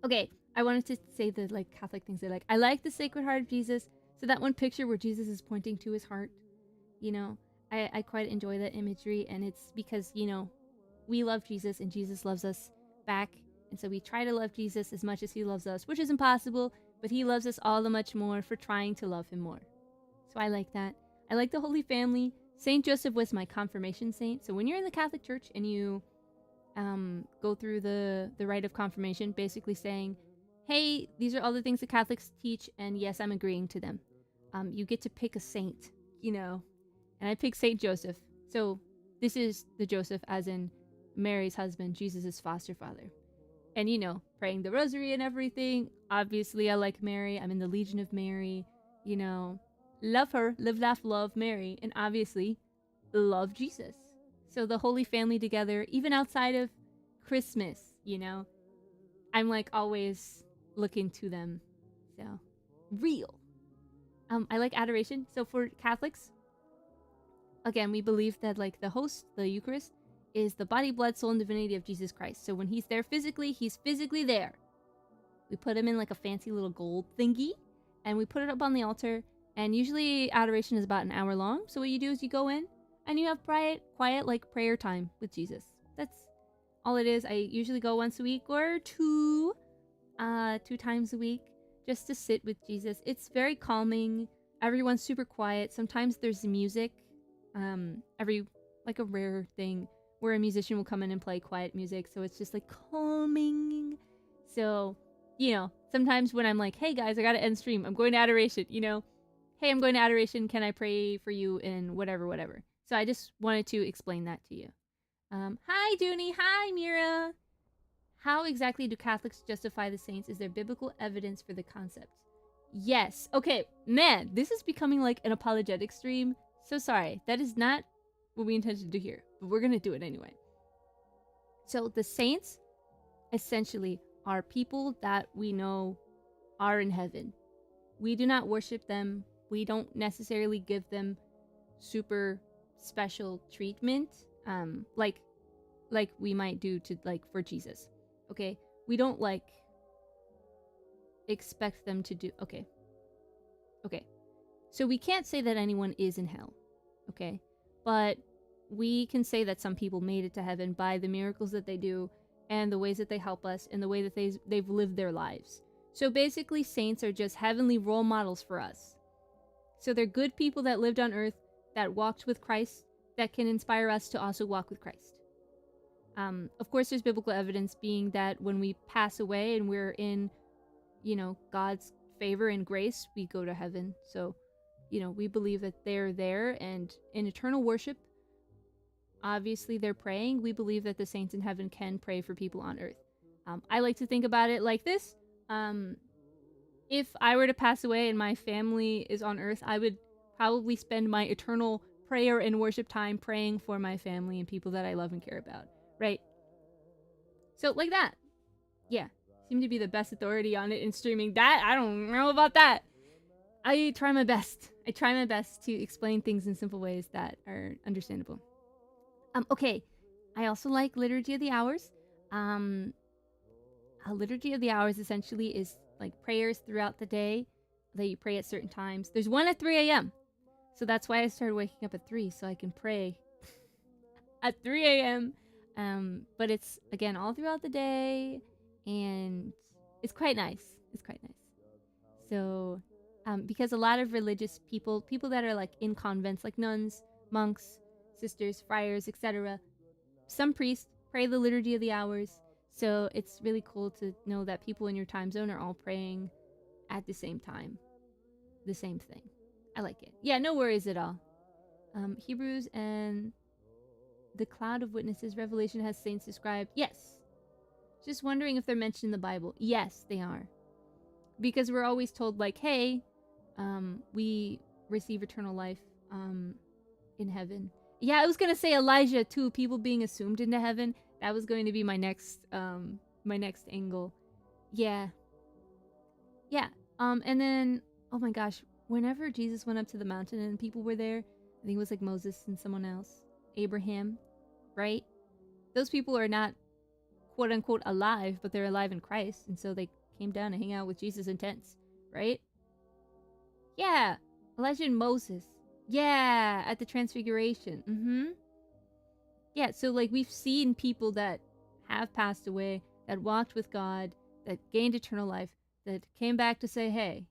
Okay, I wanted to say the like Catholic things I like. I like the Sacred Heart of Jesus. So that one picture where Jesus is pointing to his heart, I quite enjoy that imagery, and it's because, we love Jesus and Jesus loves us back. And so we try to love Jesus as much as he loves us, which is impossible, but he loves us all the much more for trying to love him more. So I like that. I like the Holy Family. Saint Joseph was my confirmation saint. So when you're in the Catholic Church and you go through the rite of confirmation, basically saying, hey, these are all the things the Catholics teach, and yes, I'm agreeing to them. You get to pick a saint, and I picked Saint Joseph. So this is the Joseph as in Mary's husband, Jesus' foster father. And, praying the rosary and everything. Obviously, I like Mary. I'm in the Legion of Mary. Love her. Live, laugh, love Mary. And obviously, love Jesus. So the Holy Family together, even outside of Christmas, you know, I'm like always looking to them. So real. I like adoration. So for Catholics, again, we believe that like the host, the Eucharist, is the body, blood, soul, and divinity of Jesus Christ. So when he's there physically, he's physically there. We put him in like a fancy little gold thingy, and we put it up on the altar. And usually adoration is about an hour long. So what you do is you go in and you have quiet like prayer time with Jesus. That's all it is. I usually go once a week or two times a week just to sit with Jesus. It's very calming. Everyone's super quiet. Sometimes there's music. Like a rare thing where a musician will come in and play quiet music. So it's just like calming. So, you know, sometimes when I'm like, hey guys, I gotta end stream. I'm going to adoration, you know. Hey, I'm going to adoration. Can I pray for you in whatever? So I just wanted to explain that to you. Hi, Juni. Hi, Mira. How exactly do Catholics justify the saints? Is there biblical evidence for the concept? Yes. Okay, man, this is becoming like an apologetic stream. So sorry. That is not what we intended to do here, but we're going to do it anyway. So the saints essentially are people that we know are in heaven. We do not worship them. We don't necessarily give them super special treatment, like we might do to like for Jesus. Okay, we don't like expect them to do. Okay. So we can't say that anyone is in hell. Okay, but we can say that some people made it to heaven by the miracles that they do and the ways that they help us and the way that they've lived their lives. So basically, saints are just heavenly role models for us. So they're good people that lived on earth, that walked with Christ, that can inspire us to also walk with Christ. Of course, there's biblical evidence being that when we pass away and we're in, you know, God's favor and grace, we go to heaven. So, you know, we believe that they're there and in eternal worship, obviously they're praying. We believe that the saints in heaven can pray for people on earth. I like to think about it like this. If I were to pass away and my family is on earth, I would probably spend my eternal prayer and worship time praying for my family and people that I love and care about. Right? So, like that. Yeah. Seem to be the best authority on it in streaming. That, I don't know about that. I try my best. I try my best to explain things in simple ways that are understandable. Okay. I also like Liturgy of the Hours. A Liturgy of the Hours essentially is like prayers throughout the day that you pray at certain times. There's one at 3 a.m. So that's why I started waking up at 3 so I can pray at 3 a.m. But it's, again, all throughout the day, and it's quite nice. It's quite nice. So, because a lot of religious people that are like in convents, like nuns, monks, sisters, friars, etc., some priests pray the Liturgy of the Hours. So it's really cool to know that people in your time zone are all praying at the same time. The same thing. I like it. Yeah, no worries at all. Hebrews and the cloud of witnesses, Revelation has saints described. Yes. Just wondering if they're mentioned in the Bible. Yes, they are. Because we're always told, like, hey, we receive eternal life in heaven. Yeah, I was going to say Elijah, too. People being assumed into heaven. That was going to be my next angle. Yeah. Yeah. And then, oh my gosh, whenever Jesus went up to the mountain and people were there, I think it was like Moses and someone else. Abraham, right? Those people are not quote unquote alive, but they're alive in Christ, and so they came down to hang out with Jesus in tents, right? Yeah, Elijah and Moses. Yeah, at the Transfiguration. Yeah, so like we've seen people that have passed away, that walked with God, that gained eternal life, that came back to say, hey,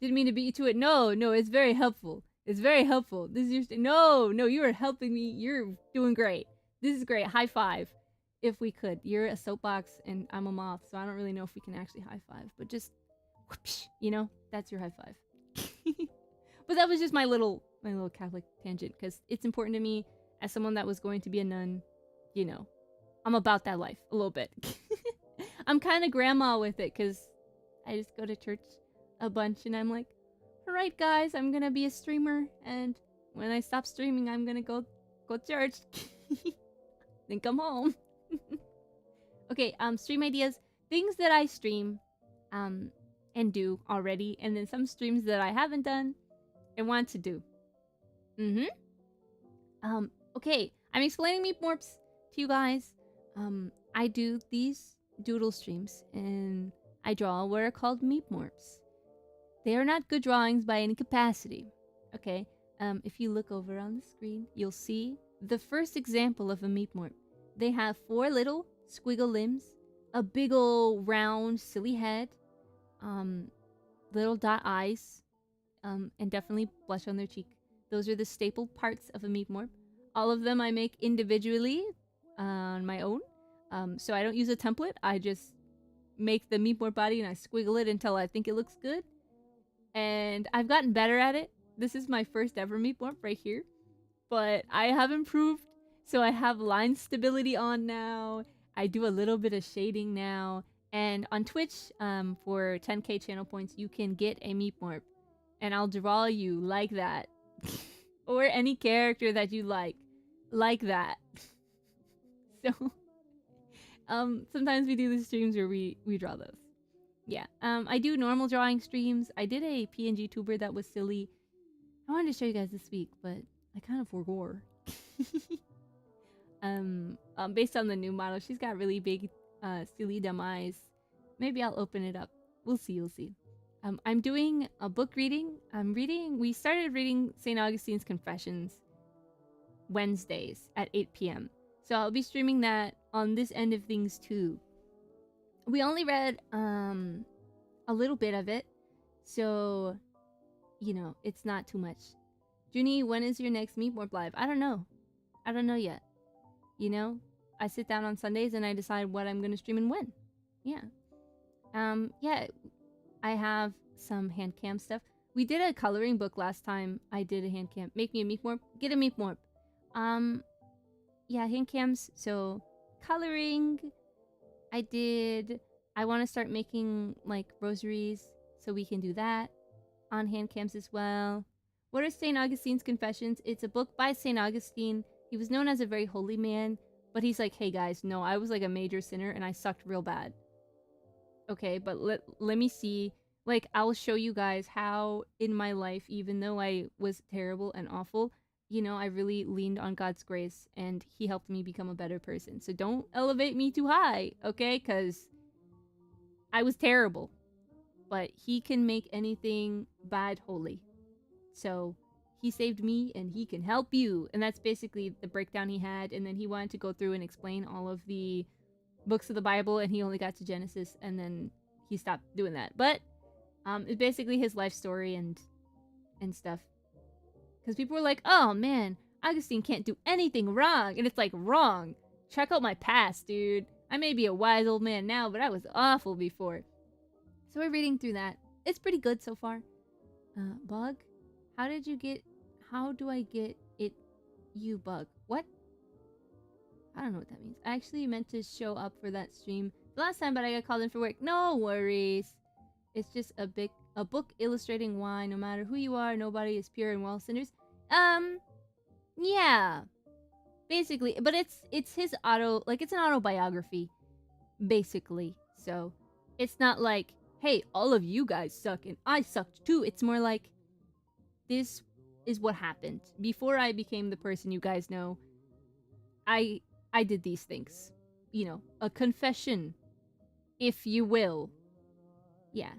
didn't mean to beat you to it. No, it's very helpful. It's very helpful. This is your no, you are helping me. You're doing great. This is great. High five. If we could. You're a soapbox and I'm a moth, so I don't really know if we can actually high five. But just, whoosh, you know, that's your high five. But that was just my little Catholic tangent, because it's important to me as someone that was going to be a nun. You know, I'm about that life a little bit. I'm kind of grandma with it, because I just go to church a bunch and I'm like, alright guys, I'm gonna be a streamer, and when I stop streaming I'm gonna go church. then come home. Okay, stream ideas. Things that I stream and do already, and then some streams that I haven't done and want to do. Okay, I'm explaining Meep Morps to you guys. I do these doodle streams and I draw what are called Meep Morps. They are not good drawings by any capacity. Okay, if you look over on the screen, you'll see the first example of a Meep Morp. They have 4 little squiggle limbs, a big ol' round silly head, little dot eyes, and definitely blush on their cheek. Those are the staple parts of a Meep Morp. All of them I make individually on my own. So I don't use a template. I just make the Meep Morp body and I squiggle it until I think it looks good. And I've gotten better at it. This is my first ever Meep Morp right here. But I have improved. So I have line stability on now. I do a little bit of shading now. And on Twitch, for 10k channel points, you can get a Meep Morp. And I'll draw you like that. Or any character that you like that. So, sometimes we do the streams where we draw those. Yeah, I do normal drawing streams. I did a PNG tuber that was silly. I wanted to show you guys this week, but I kind of forgot. Based on the new model, she's got really big, silly dumb eyes. Maybe I'll open it up. We'll see, we'll see. I'm doing a book reading. We started reading St. Augustine's Confessions Wednesdays at 8 p.m. So I'll be streaming that on this end of things too. We only read a little bit of it, so you know, it's not too much. Juni, when is your next Meep Morp live? I don't know yet. You know, I sit down on Sundays and I decide what I'm gonna stream and when. Yeah. Yeah, I have some hand cam stuff. We did a coloring book last time. I did a hand cam. Make me a Meep Morp. Get a Meep Morp. Yeah, hand cams. So coloring. I want to start making like rosaries, so we can do that on hand cams as well. What are St. Augustine's Confessions? It's a book by St. Augustine. He was known as a very holy man, but he's like, hey guys, no, I was like a major sinner and I sucked real bad. Okay, but let me see. Like, I'll show you guys how in my life, even though I was terrible and awful, you know, I really leaned on God's grace and he helped me become a better person. So don't elevate me too high, okay? Because I was terrible. But he can make anything bad holy. So he saved me and he can help you. And that's basically the breakdown he had. And then he wanted to go through and explain all of the books of the Bible, and he only got to Genesis, and then he stopped doing that. But it's basically his life story and stuff. Because people were like, oh man, Augustine can't do anything wrong. And it's like, wrong. Check out my past, dude. I may be a wise old man now, but I was awful before. So we're reading through that. It's pretty good so far. Bug? How do I get it, you bug? What? I don't know what that means. I actually meant to show up for that stream the last time, but I got called in for work. No worries. It's just a book illustrating why no matter who you are, nobody is pure and well sinners. Yeah. Basically, but it's his it's an autobiography, basically. So, it's not like, hey, all of you guys suck and I sucked too. It's more like, this is what happened. Before I became the person you guys know, I did these things. You know, a confession, if you will. Yeah.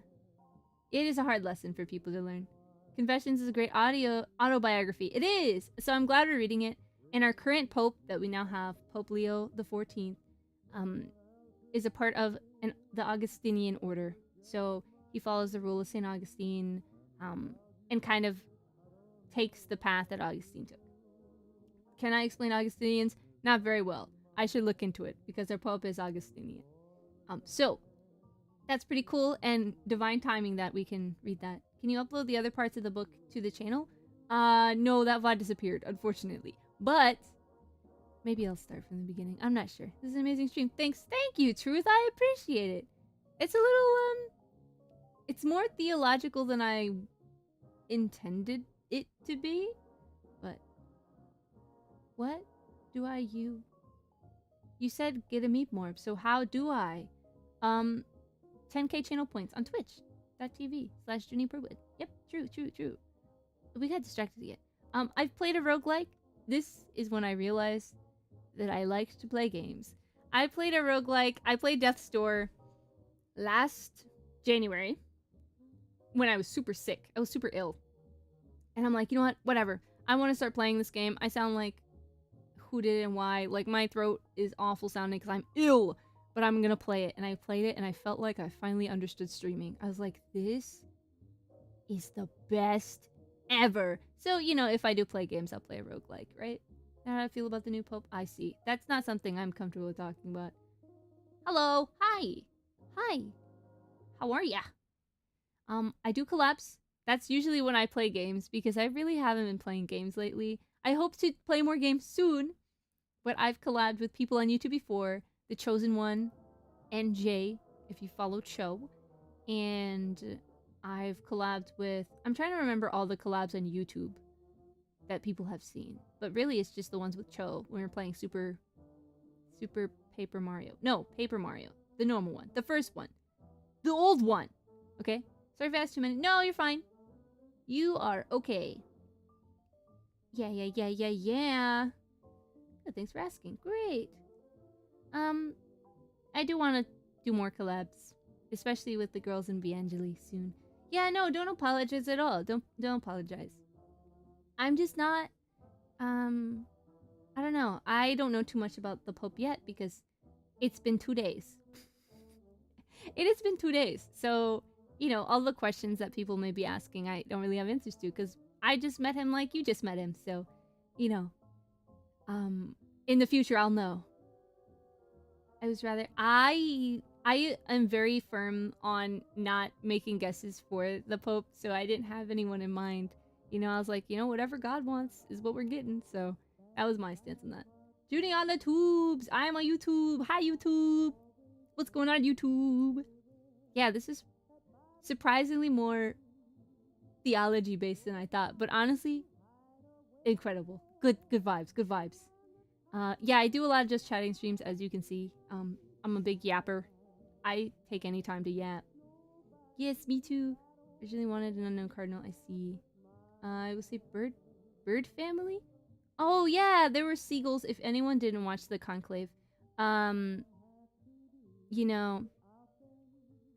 It is a hard lesson for people to learn. Confessions is a great autobiography. It is! So I'm glad we're reading it. And our current Pope that we now have, Pope Leo the 14th, is a part of the Augustinian order. So he follows the rule of St. Augustine, and kind of takes the path that Augustine took. Can I explain Augustinians? Not very well. I should look into it because our Pope is Augustinian. So that's pretty cool and divine timing that we can read that. Can you upload the other parts of the book to the channel? No, that VOD disappeared, unfortunately. But maybe I'll start from the beginning. I'm not sure. This is an amazing stream. Thanks. Thank you, Truth. I appreciate it. It's a little, it's more theological than I intended it to be. But what do I you? You said get a meep morph, so how do I? 10k channel points on twitch.tv/JuniPurwood. Yep, true. We got distracted again. I've played a roguelike. This is when I realized that I liked to play games. I played a roguelike. I played Death's Door last January when I was super sick. I was super ill. And I'm like, you know what? Whatever. I want to start playing this game. I sound like who did it and why. Like, my throat is awful sounding because I'm ill. But I'm going to play it. And I played it and I felt like I finally understood streaming. I was like, this is the best ever. So, you know, if I do play games, I'll play a roguelike, right? How do I feel about the new Pope? I see. That's not something I'm comfortable with talking about. Hello. Hi. How are ya? I do collabs. That's usually when I play games because I really haven't been playing games lately. I hope to play more games soon, but I've collabed with people on YouTube before. The Chosen One, NJ, if you follow Cho, and I've collabed with... I'm trying to remember all the collabs on YouTube that people have seen, but really it's just the ones with Cho when we're playing Super Paper Mario. No, Paper Mario. The normal one. The first one. The old one. Okay? Sorry if I asked too many. No, you're fine. You are okay. Yeah. Good, thanks for asking. Great. I do want to do more collabs, especially with the girls in VAngeli soon. Yeah, no, don't apologize at all. Don't apologize. I'm just not, I don't know. I don't know too much about the Pope yet because it's been 2 days. It has been 2 days. So, you know, all the questions that people may be asking, I don't really have answers to because I just met him like you just met him. So, you know, in the future, I'll know. I am very firm on not making guesses for the Pope, so I didn't have anyone in mind. You know, I was like, you know, whatever God wants is what we're getting. So that was my stance on that. Judy on the tubes. I'm on YouTube. Hi, YouTube. What's going on, YouTube? Yeah, this is surprisingly more theology based than I thought, but honestly, incredible. Good vibes. Yeah, I do a lot of just chatting streams, as you can see. I'm a big yapper. I take any time to yap. Yes, me too. Originally wanted an unknown cardinal. I see. I would say bird family. Oh yeah, there were seagulls. If anyone didn't watch the conclave, you know,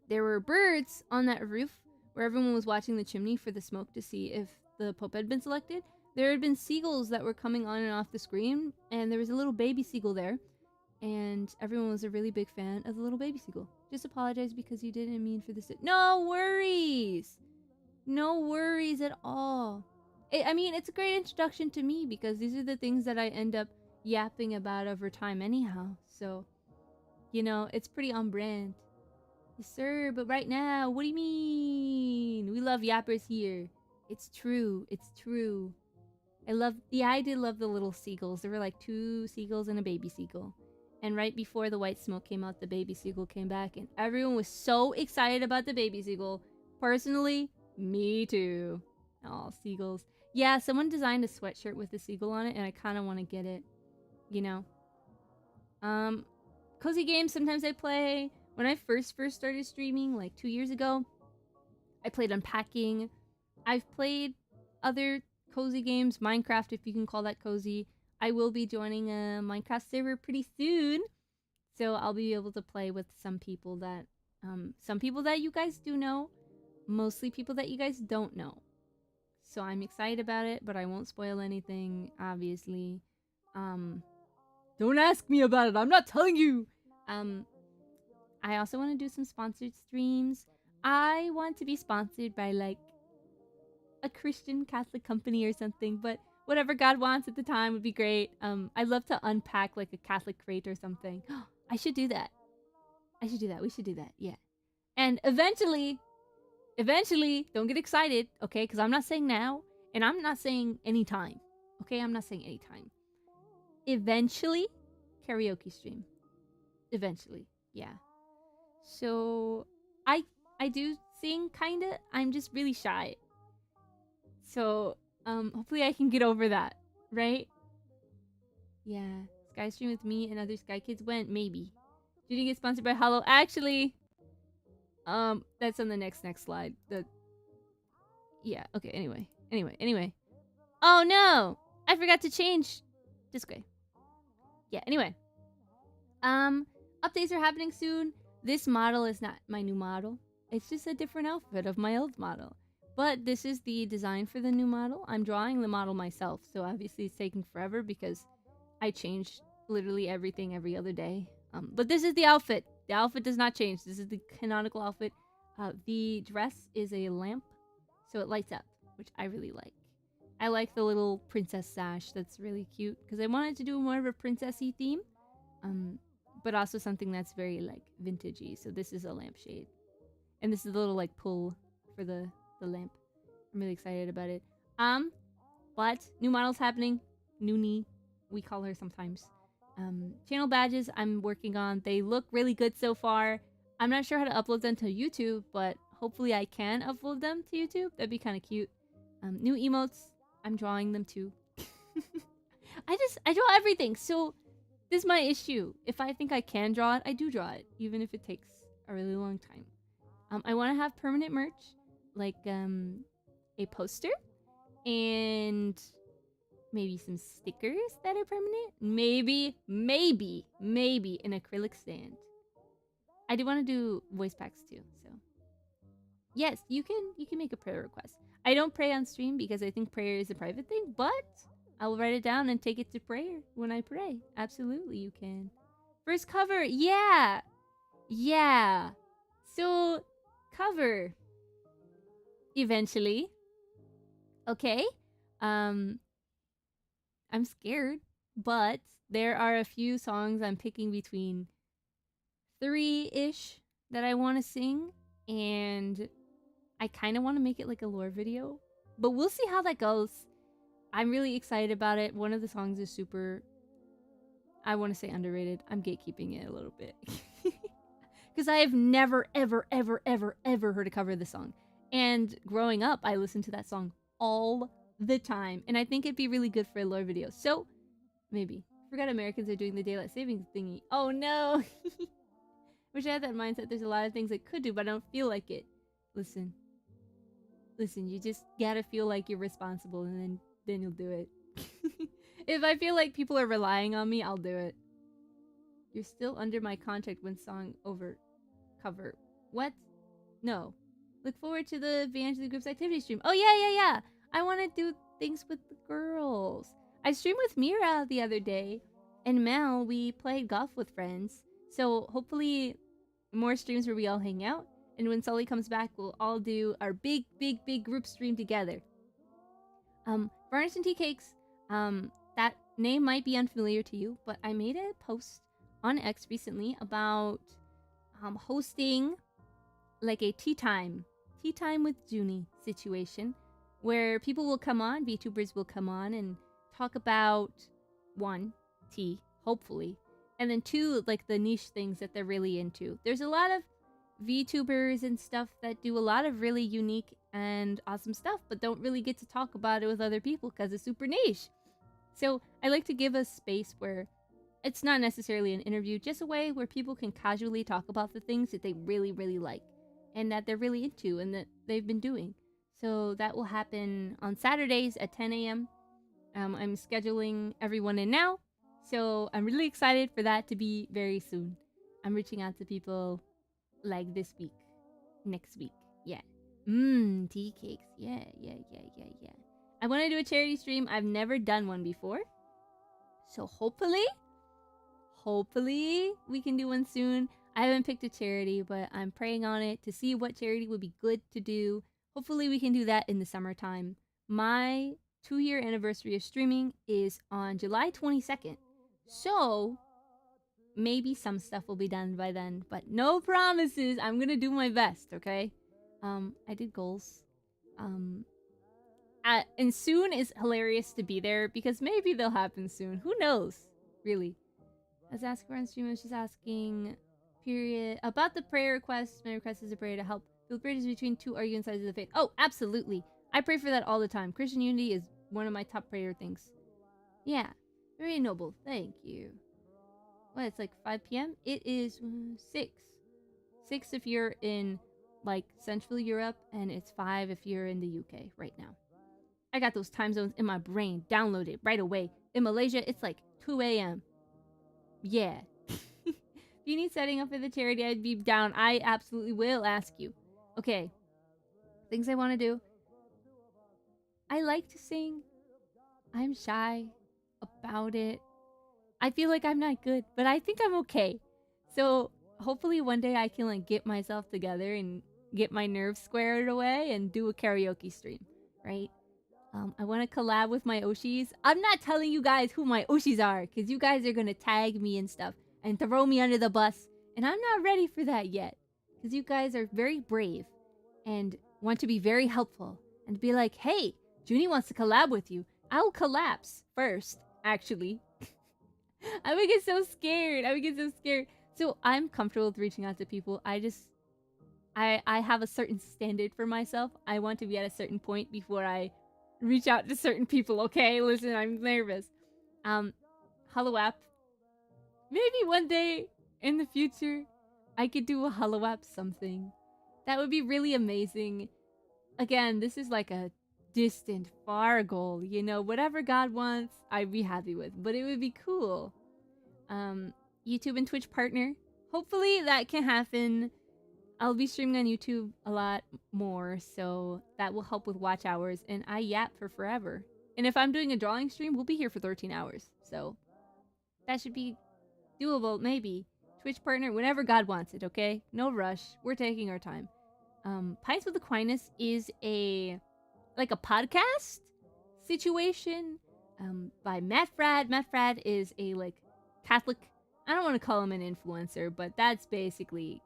there were birds on that roof where everyone was watching the chimney for the smoke to see if the Pope had been selected. There had been seagulls that were coming on and off the screen, and there was a little baby seagull there, and everyone was a really big fan of the little baby seagull. Just apologize because you didn't mean for this. No worries! No worries at all. I mean, it's a great introduction to me because these are the things that I end up yapping about over time anyhow. So, you know, it's pretty on brand. Yes, sir, but right now, what do you mean? We love yappers here. It's true. I did love the little seagulls. There were like 2 seagulls and a baby seagull. And right before the white smoke came out, the baby seagull came back, and everyone was so excited about the baby seagull. Personally, me too. Oh, seagulls. Yeah, someone designed a sweatshirt with a seagull on it, and I kind of want to get it. You know? Cozy games, sometimes I play. When I first started streaming, like 2 years ago, I played Unpacking. I've played other cozy games, Minecraft, if you can call that cozy. I will be joining a Minecraft server pretty soon, so I'll be able to play with some people that you guys do know, mostly people that you guys don't know. So I'm excited about it, but I won't spoil anything, obviously. Don't ask me about it. I'm not telling you. I also want to do some sponsored streams. I want to be sponsored by like a Christian Catholic company or something, but whatever God wants at the time would be great. I'd love to unpack like a Catholic crate or something. I should do that. We should do that. Yeah. And eventually, don't get excited, okay? Because I'm not saying now, and I'm not saying anytime. Okay, I'm not saying anytime. Eventually, karaoke stream. Eventually, yeah. So, I do sing, kinda. I'm just really shy. So, hopefully I can get over that, right? Yeah. Sky stream with me and other Sky Kids went? Maybe. Judy gets sponsored by Hollow. Actually, that's on the next slide. Yeah, okay, anyway. Oh no! I forgot to change display. Yeah, anyway. Updates are happening soon. This model is not my new model. It's just a different outfit of my old model. But this is the design for the new model. I'm drawing the model myself, so obviously it's taking forever because I change literally everything every other day. But this is the outfit. The outfit does not change. This is the canonical outfit. The dress is a lamp, so it lights up, which I really like. I like the little princess sash. That's really cute because I wanted to do more of a princessy theme, but also something that's very like vintagey. So this is a lampshade, and this is a little like pull for the lamp. I'm really excited about it. But new models happening. Noonie, we call her sometimes. Channel badges I'm working on. They look really good so far. I'm not sure how to upload them to YouTube, but hopefully I can upload them to YouTube. That'd be kind of cute. New emotes. I'm drawing them too. I draw everything. So this is my issue. If I think I can draw it, I do draw it, even if it takes a really long time. I want to have permanent merch, like a poster and maybe some stickers that are permanent. Maybe an acrylic stand. I do want to do voice packs too. So yes, you can make a prayer request. I don't pray on stream because I think prayer is a private thing, but I will write it down and take it to prayer when I pray. Absolutely, you can. First cover, yeah. So, cover. Eventually. Okay. I'm scared, but there are a few songs I'm picking between 3-ish that I want to sing, and I kind of want to make it like a lore video, but we'll see how that goes. I'm really excited about it. One of the songs is super, I want to say underrated. I'm gatekeeping it a little bit. Because I have never, ever heard a cover of the song. And growing up, I listened to that song all the time. And I think it'd be really good for a lore video. So, maybe. Forgot Americans are doing the daylight savings thingy. Oh no! Wish I had that mindset. There's a lot of things I could do, but I don't feel like it. Listen, you just gotta feel like you're responsible, and then you'll do it. If I feel like people are relying on me, I'll do it. You're still under my contract when song over cover. What? No. Look forward to the VAngeli group's activity stream. Oh yeah. I want to do things with the girls. I streamed with Mira the other day, and Mel, we played golf with friends. So hopefully more streams where we all hang out. And when Sully comes back, we'll all do our big group stream together. Varnish and Tea Cakes. That name might be unfamiliar to you, but I made a post on X recently about hosting like a tea time with Juni situation, where people will come on, VTubers will come on and talk about 1, tea, hopefully, and then 2, like the niche things that they're really into. There's a lot of VTubers and stuff that do a lot of really unique and awesome stuff, but don't really get to talk about it with other people because it's super niche. So I like to give a space where it's not necessarily an interview, just a way where people can casually talk about the things that they really like and that they're really into and that they've been doing. So that will happen on Saturdays at 10 a.m. I'm scheduling everyone in now, so I'm really excited for that to be very soon. I'm reaching out to people like this week, next week. Yeah. Tea cakes. Yeah. I want to do a charity stream. I've never done one before. So hopefully we can do one soon. I haven't picked a charity, but I'm praying on it to see what charity would be good to do. Hopefully we can do that in the summertime. My 2-year anniversary of streaming is on July 22nd. So maybe some stuff will be done by then, but no promises. I'm going to do my best, okay? I did goals. And soon is hilarious to be there because maybe they'll happen soon. Who knows? Really. I was asking her on stream, she's asking, period, about the prayer request. My request is a prayer to help build bridges between 2 arguing sides of the faith. Oh, absolutely. I pray for that all the time. Christian unity is one of my top prayer things. Yeah. Very noble. Thank you. Well, it's like 5 p.m. It is 6. 6 if you're in like Central Europe, and it's 5 if you're in the UK right now. I got those time zones in my brain. Download it right away. In Malaysia, it's like 2 a.m. Yeah. If you need setting up for the charity, I'd be down. I absolutely will ask you. Okay. Things I want to do. I like to sing. I'm shy about it. I feel like I'm not good, but I think I'm okay. So hopefully one day I can like get myself together and get my nerves squared away and do a karaoke stream, right? I want to collab with my Oshis. I'm not telling you guys who my Oshis are, because you guys are going to tag me and stuff and throw me under the bus. And I'm not ready for that yet, because you guys are very brave and want to be very helpful and be like, hey, Juni wants to collab with you. I will collapse first, actually. I would get so scared. So I'm comfortable with reaching out to people. I have a certain standard for myself. I want to be at a certain point before I reach out to certain people. Okay, listen, I'm nervous. Hollow app. Maybe one day in the future, I could do a hollow app something. That would be really amazing. Again, this is like a distant, far goal. You know, whatever God wants, I'd be happy with. But it would be cool. YouTube and Twitch partner. Hopefully that can happen. I'll be streaming on YouTube a lot more, so that will help with watch hours, and I yap for forever. And if I'm doing a drawing stream, we'll be here for 13 hours, so that should be doable, maybe. Twitch partner, whenever God wants it, okay? No rush. We're taking our time. Pints with Aquinas is a podcast situation by Matt Frad. Matt Frad is a Catholic. I don't want to call him an influencer, but that's basically,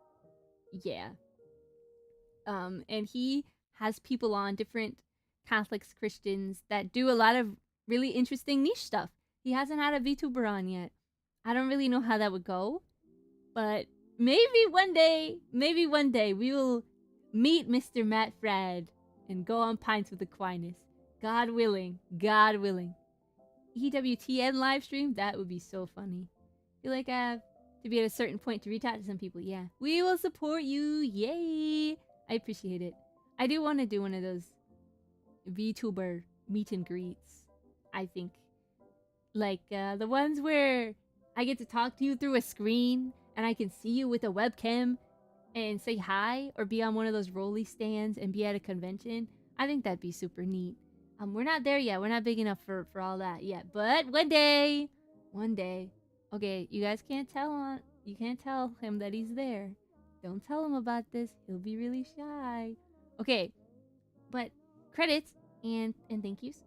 yeah. And he has people on, different Catholics, Christians, that do a lot of really interesting niche stuff. He hasn't had a VTuber on yet. I don't really know how that would go, but maybe one day we will meet Mr. Matt Frad and go on Pints with Aquinas. God willing. EWTN live stream? That would be so funny. I feel like I have to be at a certain point to reach out to some people. Yeah. We will support you. Yay. I appreciate it. I do want to do one of those VTuber meet and greets. I think. The ones where I get to talk to you through a screen and I can see you with a webcam and say hi, or be on one of those rolly stands and be at a convention. I think that'd be super neat. We're not there yet. We're not big enough for all that yet. But one day. Okay, you guys can't tell him that he's there. Don't tell him about this. He'll be really shy. Okay, but credits and thank yous.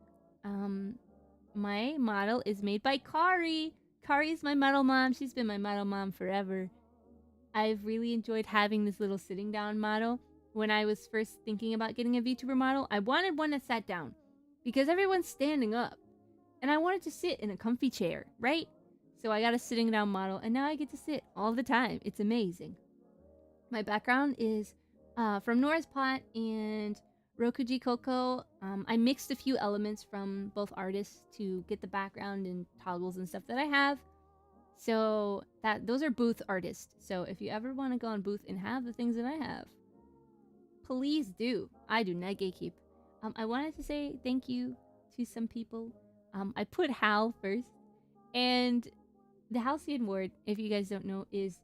My model is made by Kari. Kari is my model mom. She's been my model mom forever. I've really enjoyed having this little sitting down model. When I was first thinking about getting a VTuber model, I wanted one that sat down, because everyone's standing up, and I wanted to sit in a comfy chair, right? So I got a sitting down model, and now I get to sit all the time. It's amazing. My background is from Nora's Pot and Rokuji Koko. I mixed a few elements from both artists to get the background and toggles and stuff that I have. So those are Booth artists. So if you ever want to go on Booth and have the things that I have, please do. I do not gatekeep. I wanted to say thank you to some people. I put Hal first, and the Halcyon Ward, if you guys don't know, is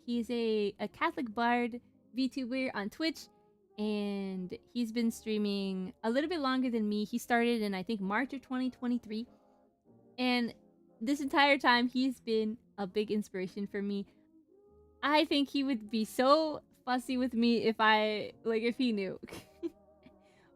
he's a Catholic bard VTuber on Twitch, and he's been streaming a little bit longer than me. He started in, I think, March of 2023, and this entire time he's been a big inspiration for me. I think he would be so fussy with me if he knew.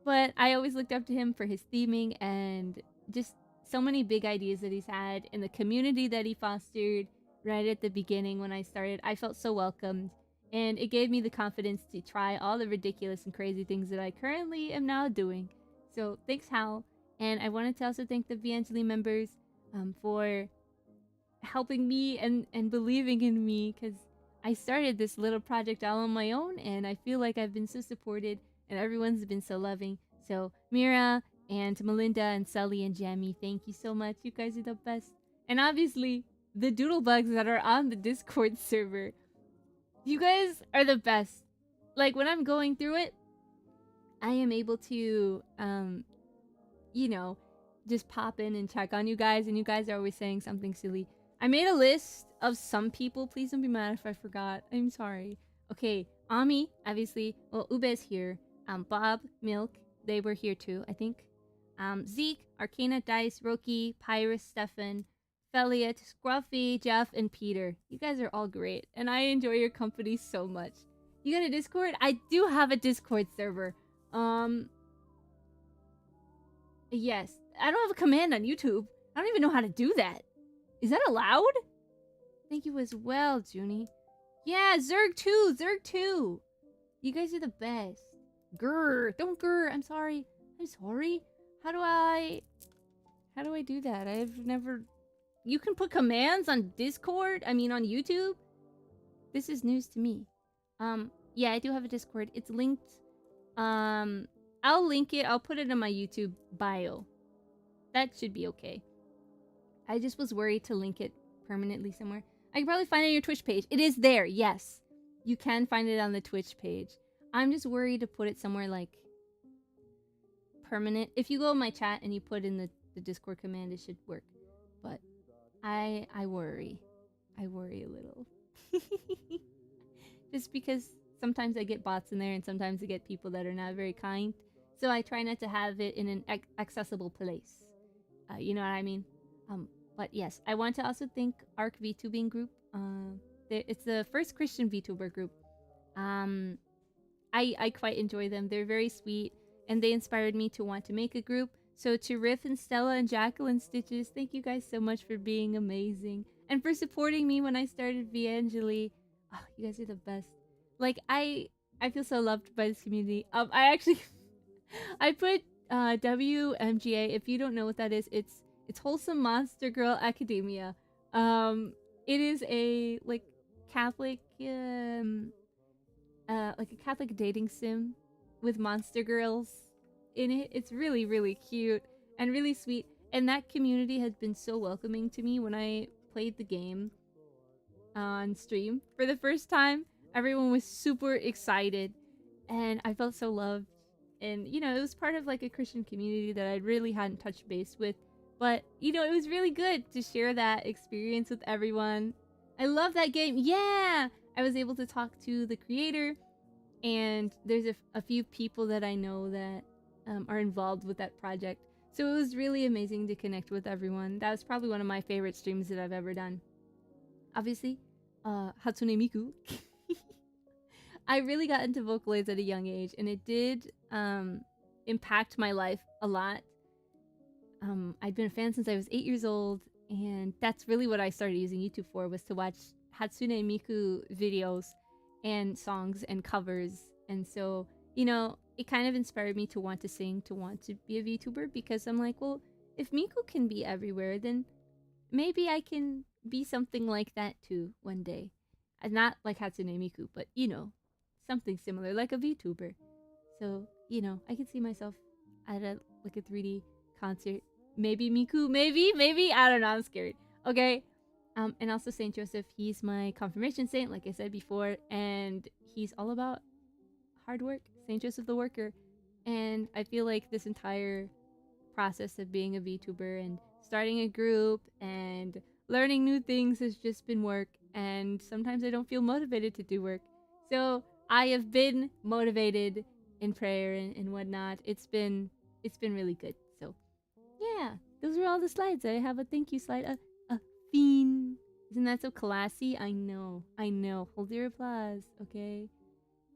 But I always looked up to him for his theming and just so many big ideas that he's had, and the community that he fostered right at the beginning when I started. I felt so welcomed, and it gave me the confidence to try all the ridiculous and crazy things that I currently am now doing. So thanks, Hal. And I wanted to also thank the VAngeli members for helping me and believing in me, because I started this little project all on my own, and I feel like I've been so supported and everyone's been so loving. So Mira, And Melinda and Sully and Jamie, thank you so much. You guys are the best. And obviously, the doodlebugs that are on the Discord server. You guys are the best. Like, when I'm going through it, I am able to, you know, just pop in and check on you guys. And you guys are always saying something silly. I made a list of some people. Please don't be mad if I forgot. I'm sorry. Okay, Ami, obviously. Well, Ube's here. Bob, Milk, they were here too, I think. Zeke, Arcana, Dice, Roki, Pyrus, Stefan, Feliot, Scruffy, Jeff, and Peter. You guys are all great, and I enjoy your company so much. You got a Discord? I do have a Discord server. Yes. I don't have a command on YouTube. I don't even know how to do that. Is that allowed? Thank you as well, Juni. Yeah, Zerg 2! Zerg 2! You guys are the best. Grr! Don't grr! I'm sorry. I'm sorry. How do I do that? I've never... You can put commands on Discord? I mean, on YouTube? This is news to me. Yeah, I do have a Discord. It's linked. I'll link it. I'll put it in my YouTube bio. That should be okay. I just was worried to link it permanently somewhere. I can probably find it on your Twitch page. It is there, yes. You can find it on the Twitch page. I'm just worried to put it somewhere, like, permanent. If you go in my chat and you put in the Discord command, it should work. But I worry. I worry a little. Just because sometimes I get bots in there and sometimes I get people that are not very kind. So I try not to have it in an accessible place. You know what I mean? But yes, I want to also thank ARC VTubing group. It's the first Christian VTuber group. I quite enjoy them. They're very sweet, and they inspired me to want to make a group. So to Riff and Stella and Jacqueline Stitches, thank you guys so much for being amazing and for supporting me when I started VAngeli. Oh, you guys are the best. Like, I feel so loved by this community. I actually I put WMGA. If you don't know what that is, it's Wholesome Monster Girl Academia. It is a like Catholic like a Catholic dating sim with monster girls in it. It's really, really cute and really sweet. And that community has been so welcoming to me. When I played the game on stream for the first time, everyone was super excited and I felt so loved. And, you know, it was part of like a Christian community that I really hadn't touched base with. But, you know, it was really good to share that experience with everyone. I love that game. Yeah! I was able to talk to the creator, and there's a few people that I know that are involved with that project. So it was really amazing to connect with everyone. That was probably one of my favorite streams that I've ever done. Obviously, Hatsune Miku. I really got into Vocaloids at a young age, and it did impact my life a lot. I'd been a fan since I was 8 years old, and that's really what I started using YouTube for, was to watch Hatsune Miku videos and songs and covers. And so, you know, it kind of inspired me to want to sing, to want to be a VTuber, because I'm like, well, if Miku can be everywhere, then maybe I can be something like that too one day. Not like Hatsune Miku, but, you know, something similar, like a VTuber. So, you know, I could see myself at a 3D concert. Maybe Miku, maybe, I don't know, I'm scared. Okay. And also Saint Joseph, he's my confirmation saint, like I said before, and he's all about hard work. Saint Joseph the worker. And I feel like this entire process of being a VTuber and starting a group and learning new things has just been work, and sometimes I don't feel motivated to do work. So I have been motivated in prayer and whatnot. It's been really good. So yeah, those are all the slides. I have a thank you slide. A fiend. Isn't that so classy? I know. Hold your applause, okay?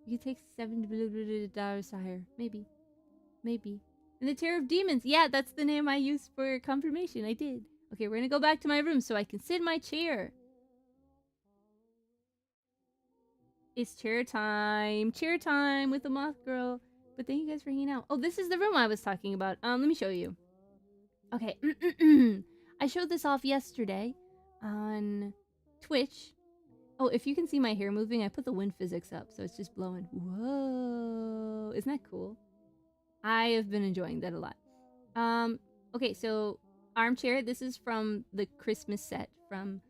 You could take $7 higher. Maybe. And the Terror of Demons. Yeah, that's the name I used for confirmation. I did. Okay, we're gonna go back to my room so I can sit in my chair. It's chair time. Chair time with the Moth Girl. But thank you guys for hanging out. Oh, this is the room I was talking about. Let me show you. Okay. I showed this off yesterday on Twitch. Oh, if you can see my hair moving, I put the wind physics up, so it's just blowing. Whoa. Isn't that cool? I have been enjoying that a lot. Okay, so armchair. This is from the Christmas set from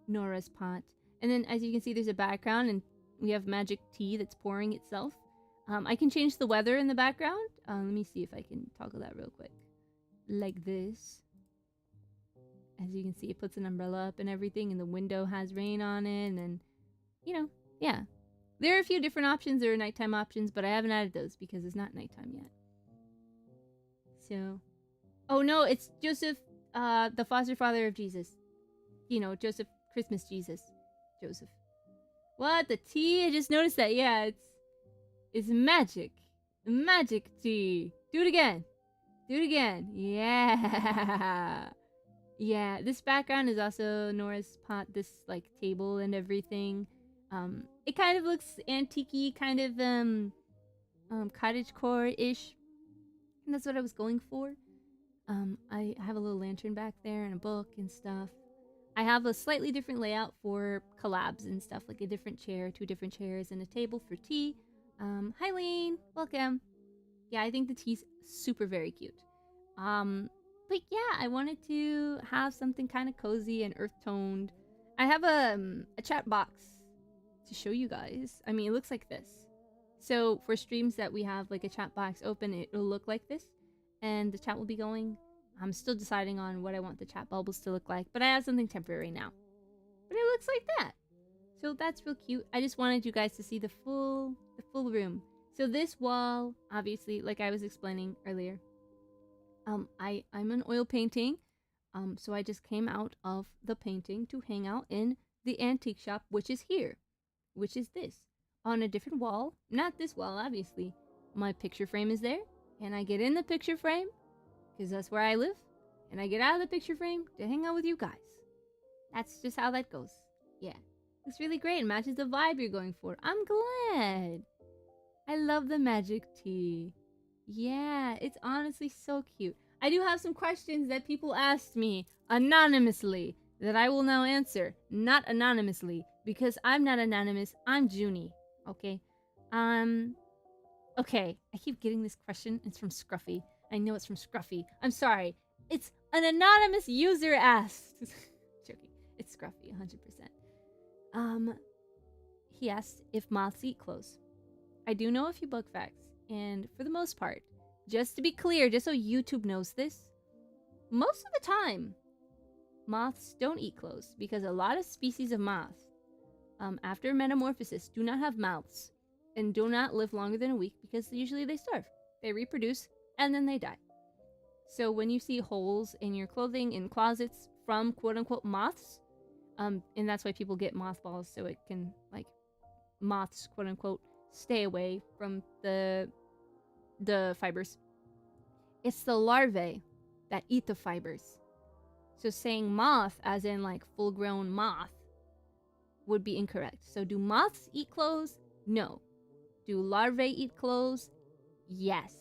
Nora's pot. And then as you can see, there's a background and we have magic tea that's pouring itself. I can change the weather in the background. Let me see if I can toggle that real quick. Like this. As you can see, it puts an umbrella up and everything, and the window has rain on it, and then, you know, yeah. There are a few different options. There are nighttime options, but I haven't added those because it's not nighttime yet. So, oh no, it's Joseph, the foster father of Jesus. You know, Joseph, Christmas Jesus. Joseph. What? The tea? I just noticed that. Yeah, it's magic. Magic tea. Do it again. Do it again. Yeah. Yeah, this background is also Nora's pot, this like table and everything. It kind of looks antique-y, kind of cottagecore-ish. And that's what I was going for. I have a little lantern back there and a book and stuff. I have a slightly different layout for collabs and stuff, like a different chair, 2 different chairs, and a table for tea. Hi Lane, welcome. Yeah, I think the tea's super very cute. But yeah, I wanted to have something kind of cozy and earth-toned. I have a chat box to show you guys. I mean, it looks like this. So for streams that we have like a chat box open, it'll look like this. And the chat will be going. I'm still deciding on what I want the chat bubbles to look like. But I have something temporary now. But it looks like that. So that's real cute. I just wanted you guys to see the full room. So this wall, obviously, like I was explaining earlier, I'm an oil painting, so I just came out of the painting to hang out in the antique shop, which is here, which is this, on a different wall, not this wall, obviously. My picture frame is there, and I get in the picture frame, because that's where I live, and I get out of the picture frame to hang out with you guys. That's just how that goes. Yeah, it's really great. It matches the vibe you're going for. I'm glad. I love the magic tea. Yeah, it's honestly so cute. I do have some questions that people asked me anonymously that I will now answer. Not anonymously, because I'm not anonymous. I'm Juni. Okay? Okay. I keep getting this question. It's from Scruffy. I know it's from Scruffy. I'm sorry. It's an anonymous user asked. Joking. It's Scruffy, 100%. He asked if moths eat clothes. I do know a few bug facts. And for the most part, just to be clear, just so YouTube knows this, most of the time, moths don't eat clothes because a lot of species of moth, after metamorphosis, do not have mouths and do not live longer than a week because usually they starve. They reproduce and then they die. So when you see holes in your clothing in closets from quote-unquote moths, and that's why people get mothballs so it can, like, moths quote-unquote stay away from the fibers. It's the larvae that eat the fibers. So saying moth as in like full-grown moth would be incorrect. So do moths eat clothes? No. Do larvae eat clothes? Yes.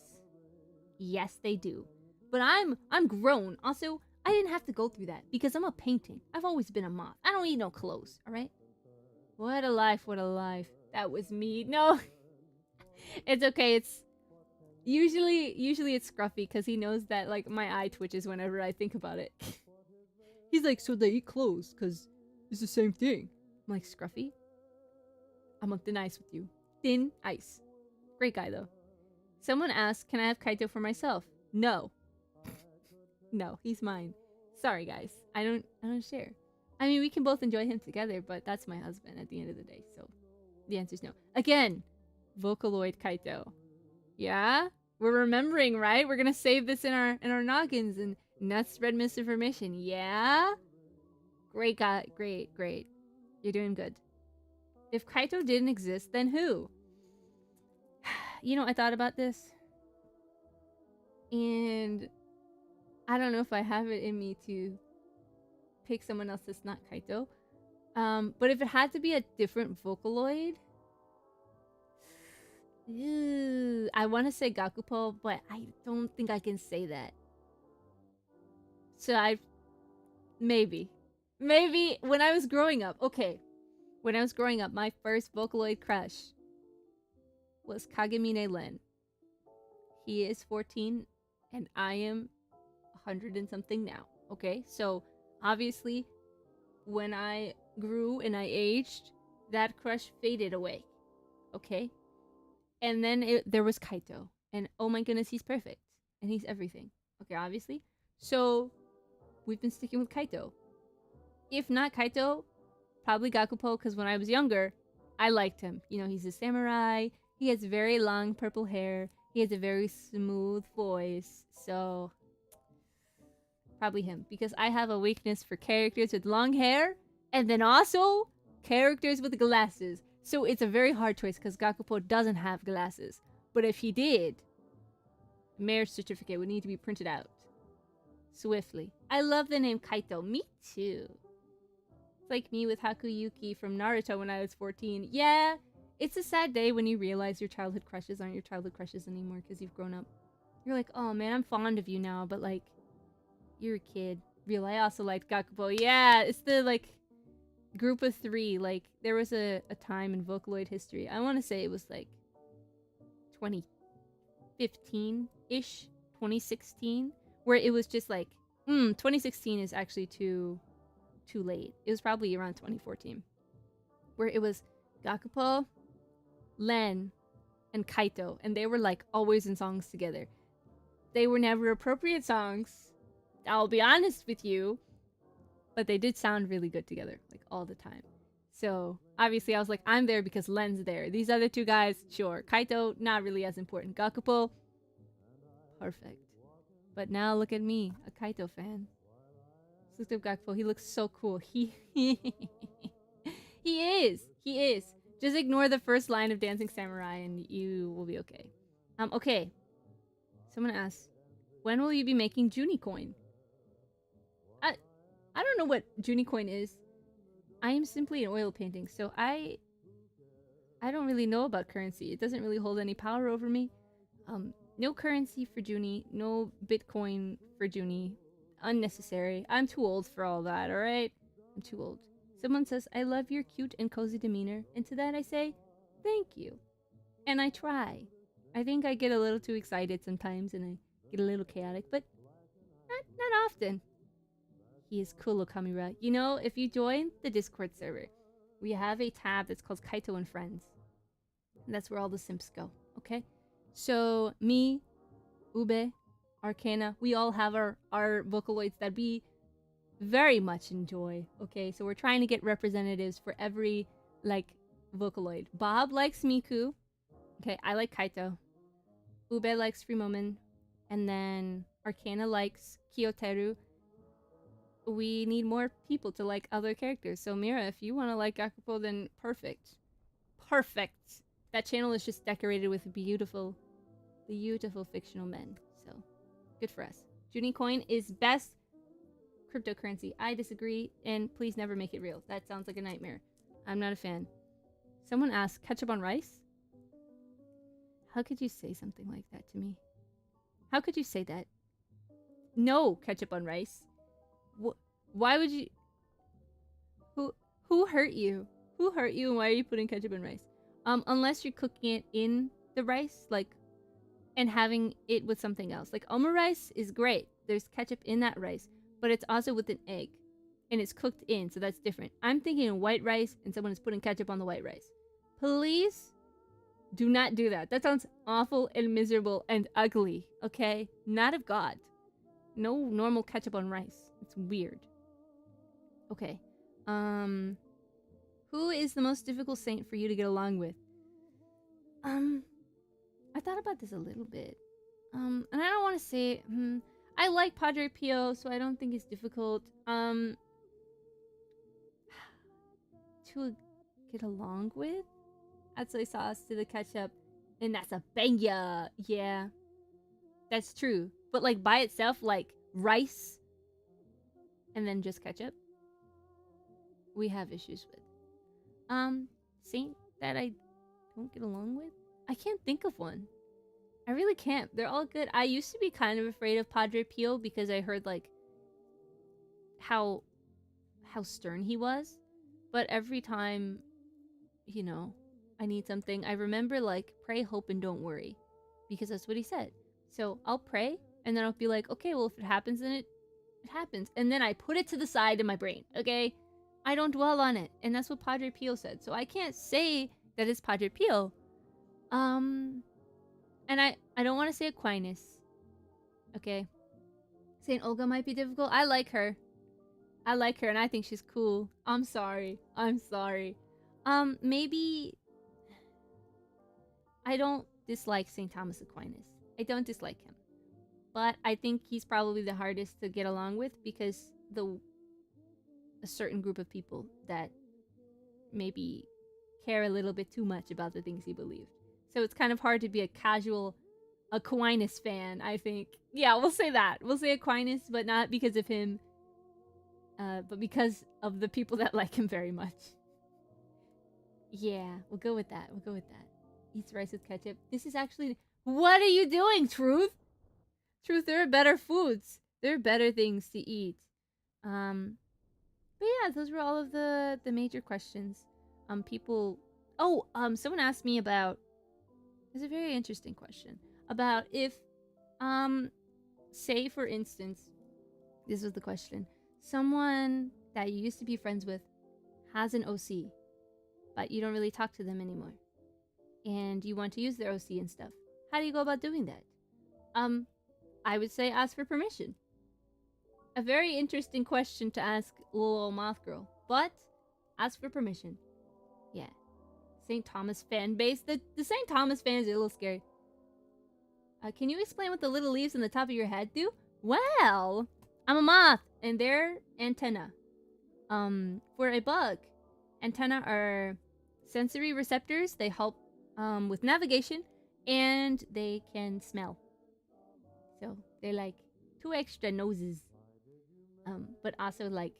Yes, they do. But I'm grown. Also, I didn't have to go through that because I'm a painting. I've always been a moth. I don't eat no clothes, all right? What a life, what a life. That was me. No. It's okay. It's usually it's Scruffy because he knows that like my eye twitches whenever I think about it. He's like, so they eat clothes because it's the same thing. I'm like, Scruffy, I'm on thin ice with you. Thin ice. Great guy though. Someone asked, can I have Kaito for myself? No. No, he's mine. Sorry guys. I don't share. I mean, we can both enjoy him together, but that's my husband at the end of the day, so the answer's no. Again, Vocaloid Kaito. Yeah? We're remembering, right? We're gonna save this in our noggins and not spread misinformation. Yeah? Great guy. Great. You're doing good. If Kaito didn't exist, then who? You know, I thought about this. And I don't know if I have it in me to pick someone else that's not Kaito. But if it had to be a different Vocaloid, I want to say Gakupo, but I don't think I can say that. So maybe when I was growing up, when I was growing up, my first Vocaloid crush was Kagemine Len. He is 14 and I am 100 and something now. Okay, so obviously, when I grew and I aged, that crush faded away. Okay, and then there was Kaito, and oh my goodness, he's perfect, and he's everything. Okay, obviously, so we've been sticking with Kaito. If not Kaito, probably Gakupo, because when I was younger, I liked him. You know, he's a samurai. He has very long purple hair. He has a very smooth voice. So, probably him. Because I have a weakness for characters with long hair. And then also, characters with glasses. So, it's a very hard choice because Gakupo doesn't have glasses. But if he did, marriage certificate would need to be printed out. Swiftly. I love the name Kaito. Me too. It's like me with Hakuyuki from Naruto when I was 14. Yeah, it's a sad day when you realize your childhood crushes aren't your childhood crushes anymore because you've grown up. You're like, oh man, I'm fond of you now, but like, you're a kid. Real, I also liked Gakupo. Yeah, it's the like group of three. Like, there was a time in Vocaloid history. I want to say it was like 2015-ish, 2016, where it was just like, 2016 is actually too late. It was probably around 2014, where it was Gakupo, Len, and Kaito, and they were like always in songs together. They were never appropriate songs, I'll be honest with you, but they did sound really good together, like all the time. So obviously I was like, I'm there because Len's there. These other two guys, sure. Kaito, not really as important. Gakupo, perfect. But now look at me, a Kaito fan. Let's look at Gakupo. He looks so cool. He is. He is. Just ignore the first line of Dancing Samurai and you will be okay. Okay. Someone asked, when will you be making Juni coin? I don't know what Juni coin is. I am simply an oil painting, so I don't really know about currency. It doesn't really hold any power over me. No currency for Juni, no Bitcoin for Juni. Unnecessary. I'm too old for all that, alright? I'm too old. Someone says, I love your cute and cozy demeanor, and to that I say, thank you. And I try. I think I get a little too excited sometimes, and I get a little chaotic, but not often. He is cool, Okamura. You know, if you join the Discord server, we have a tab that's called Kaito and Friends. And that's where all the simps go, okay? So, me, Ube, Arcana, we all have our Vocaloids that we very much enjoy, okay? So we're trying to get representatives for every, like, Vocaloid. Bob likes Miku. Okay, I like Kaito. Ube likes Free and then Arcana likes Kyoteru. We need more people to like other characters. So Mira, if you want to like Gakupo, then perfect. Perfect. That channel is just decorated with beautiful fictional men. So, good for us. Juni coin is best cryptocurrency. I disagree, and please never make it real. That sounds like a nightmare. I'm not a fan. Someone asked, ketchup on rice? How could you say something like that to me? How could you say that? No ketchup on rice. Why would you... Who hurt you? Who hurt you, and why are you putting ketchup on rice? Unless you're cooking it in the rice, like, and having it with something else. Like, omurice is great. There's ketchup in that rice, but it's also with an egg, and it's cooked in, so that's different. I'm thinking white rice, and someone is putting ketchup on the white rice. Please do not do that. That sounds awful and miserable and ugly, okay? Not of God. No normal ketchup on rice. It's weird. Okay. Who is the most difficult saint for you to get along with? I thought about this a little bit. And I don't want to say, I like Padre Pio, so I don't think it's difficult. To get along with? Add soy sauce to the ketchup, and that's a banger. Yeah. That's true. But like by itself, like rice, and then just ketchup, we have issues with. Saint that I don't get along with? I can't think of one. I really can't. They're all good. I used to be kind of afraid of Padre Pio because I heard like how stern he was. But every time, you know, I need something, I remember like pray, hope, and don't worry. Because that's what he said. So I'll pray, And then I'll be like, okay, well, if it happens, then it happens. And then I put it to the side in my brain, okay? I don't dwell on it. And that's what Padre Pio said. So I can't say that it's Padre Pio. And I don't want to say Aquinas. Okay. St. Olga might be difficult. I like her. I like her and I think she's cool. I'm sorry. Maybe I don't dislike St. Thomas Aquinas. I don't dislike him. But I think he's probably the hardest to get along with because a certain group of people that maybe care a little bit too much about the things he believed. So it's kind of hard to be a casual Aquinas fan, I think. Yeah, we'll say that. We'll say Aquinas, but not because of him, but because of the people that like him very much. Yeah, we'll go with that. Eats rice with ketchup. This is actually... What are you doing, Truth? Truth, there are better foods. There are better things to eat. But yeah, those were all of the major questions. People... Oh, someone asked me about... It's a very interesting question. About if, say for instance, this was the question. Someone that you used to be friends with has an OC, but you don't really talk to them anymore. And you want to use their OC and stuff. How do you go about doing that? I would say ask for permission. A very interesting question to ask little old Moth Girl. But, ask for permission. Yeah. St. Thomas fan base. The St. Thomas fans are a little scary. Can you explain what the little leaves on the top of your head do? Well, I'm a moth, and they're antenna. For a bug, antenna are sensory receptors. They help with navigation, and they can smell. So they're like 2 extra noses, but also like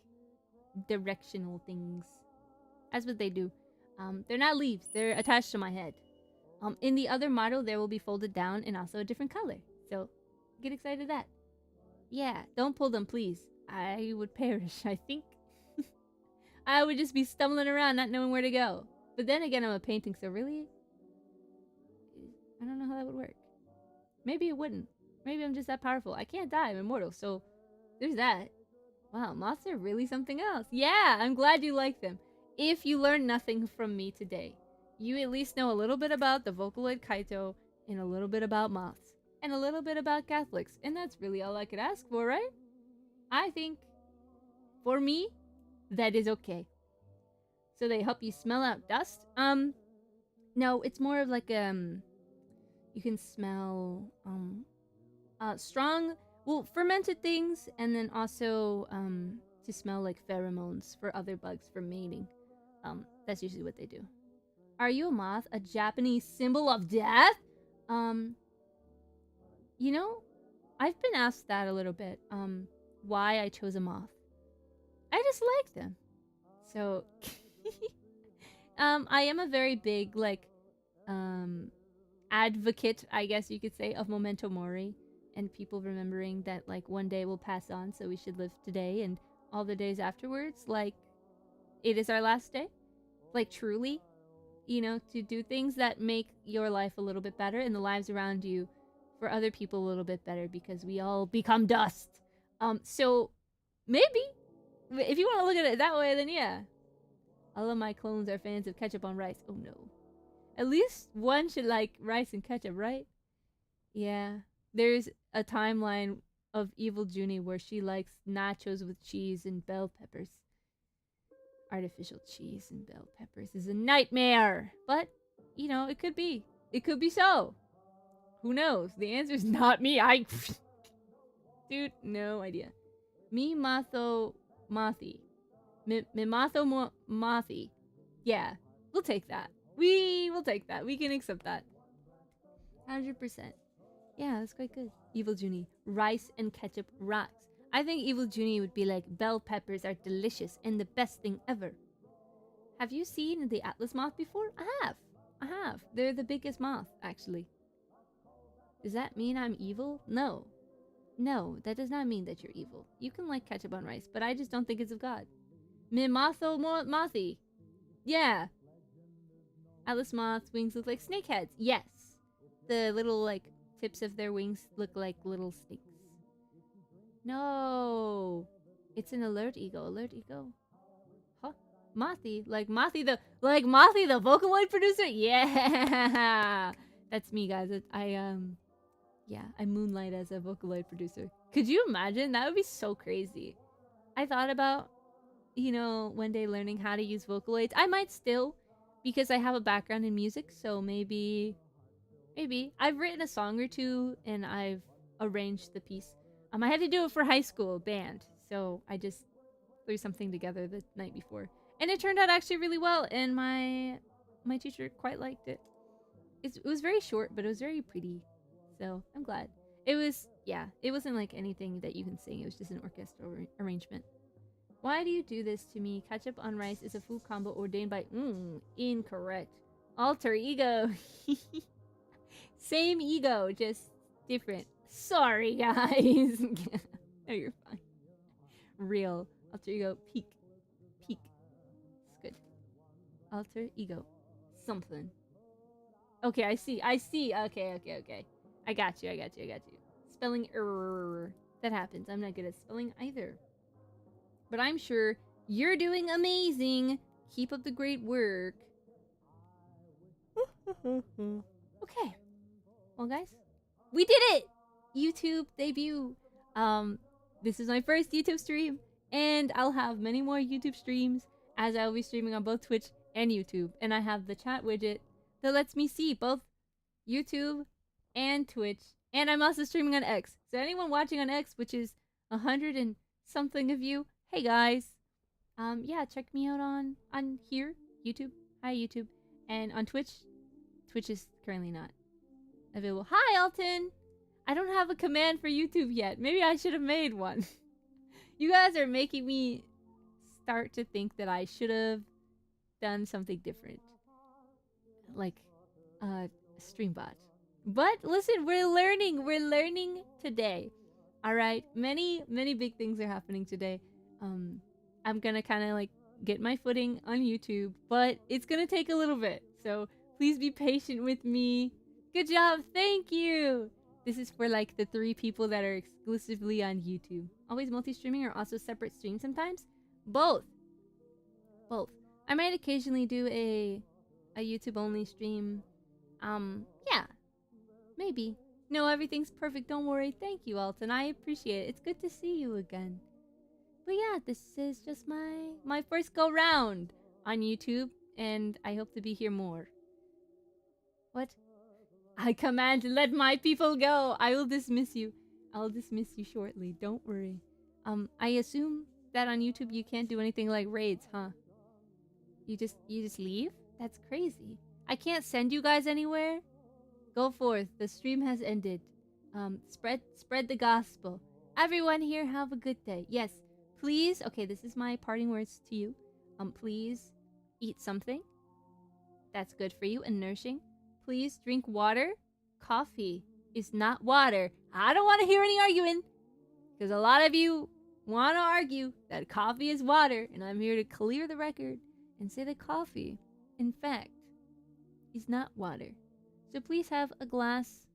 directional things. That's what they do. They're not leaves. They're attached to my head. In the other model, they will be folded down and also a different color. So get excited at that. Yeah, don't pull them, please. I would perish, I think. I would just be stumbling around, not knowing where to go. But then again, I'm a painting, so really? I don't know how that would work. Maybe it wouldn't. Maybe I'm just that powerful. I can't die, I'm immortal, so there's that. Wow, moths are really something else. Yeah, I'm glad you like them. If you learn nothing from me today, you at least know a little bit about the Vocaloid Kaito, and a little bit about moths, and a little bit about Catholics, and that's really all I could ask for, right? I think, for me, that is okay. So they help you smell out dust? No, it's more of like, you can smell, strong, well, fermented things, and then also, to smell like pheromones for other bugs for mating. That's usually what they do. Are you a moth? A Japanese symbol of death? You know, I've been asked that a little bit, why I chose a moth. I just like them. So, I am a very big, like, advocate, I guess you could say, of Memento Mori. And people remembering that, like, one day will pass on, so we should live today and all the days afterwards, like, it is our last day. Like, truly, you know, to do things that make your life a little bit better and the lives around you for other people a little bit better, because we all become dust. So, maybe, if you want to look at it that way, then yeah. All of my clones are fans of ketchup on rice. Oh no. At least one should like rice and ketchup, right? Yeah. There's a timeline of Evil Juni where she likes nachos with cheese and bell peppers. Artificial cheese and bell peppers is a nightmare. But, you know, it could be. It could be so. Who knows? The answer's not me. Dude, no idea. Me matho mothi. Mimatho mothi. Yeah, we'll take that. We will take that. We can accept that. 100%. Yeah, that's quite good. Evil Juni. Rice and ketchup rocks. I think Evil Juni would be like, bell peppers are delicious and the best thing ever. Have you seen the Atlas moth before? I have. They're the biggest moth, actually. Does that mean I'm evil? No. No, that does not mean that you're evil. You can like ketchup on rice, but I just don't think it's of God. Mimatho mothi. Yeah. Atlas moth's wings look like snake heads. Yes. The little, like, tips of their wings look like little snakes. No. It's an alert ego. Alert ego. Huh? Mothy, Mothy the Vocaloid producer. Yeah, that's me, guys. Yeah, I moonlight as a Vocaloid producer. Could you imagine? That would be so crazy. I thought about, one day learning how to use Vocaloids. I might still, because I have a background in music. So maybe I've written a song or two and I've arranged the piece. I had to do it for high school band, so I just threw something together the night before, and it turned out actually really well. And my teacher quite liked it. It was very short, but it was very pretty, so I'm glad. It was, yeah. It wasn't like anything that you can sing. It was just an orchestral arrangement. Why do you do this to me? Ketchup on rice is a food combo ordained by incorrect. Alter ego. Same ego, just different. Sorry, guys. No, you're fine. Real. Alter ego. Peak. Peak. It's good. Alter ego. Something. Okay, I see. Okay. I got you. Spelling error. That happens. I'm not good at spelling either. But I'm sure you're doing amazing. Keep up the great work. Okay. Well, guys, we did it! YouTube debut. This is my first YouTube stream, and I'll have many more YouTube streams as I'll be streaming on both Twitch and YouTube. And I have the chat widget that lets me see both YouTube and Twitch. And I'm also streaming on X. So anyone watching on X, which is 100 and something of you, hey guys. Yeah, check me out on here, YouTube. Hi YouTube. And on Twitch. Twitch is currently not available. Hi, Alton! I don't have a command for YouTube yet. Maybe I should have made one. You guys are making me start to think that I should have done something different. Like, Streambot. But listen, we're learning. We're learning today. Alright? Many big things are happening today. I'm gonna kind of like get my footing on YouTube, but it's gonna take a little bit. So please be patient with me. Good job. Thank you. This is for like the 3 people that are exclusively on YouTube. Always multi-streaming or also separate streams sometimes? Both. Both. I might occasionally do a YouTube only stream. Yeah. Maybe. No, everything's perfect. Don't worry. Thank you, Alton. I appreciate it. It's good to see you again. But yeah, this is just my first go round on YouTube, and I hope to be here more. What? I command, let my people go. I will dismiss you. I'll dismiss you shortly. Don't worry. I assume that on YouTube you can't do anything like raids, huh? You just leave? That's crazy. I can't send you guys anywhere. Go forth. The stream has ended. Spread the gospel. Everyone here, have a good day. Yes, please. Okay, this is my parting words to you. Please eat something that's good for you and nourishing. Please drink water. Coffee is not water. I don't want to hear any arguing, because a lot of you want to argue that coffee is water, and I'm here to clear the record and say that coffee, in fact, is not water. So please have a glass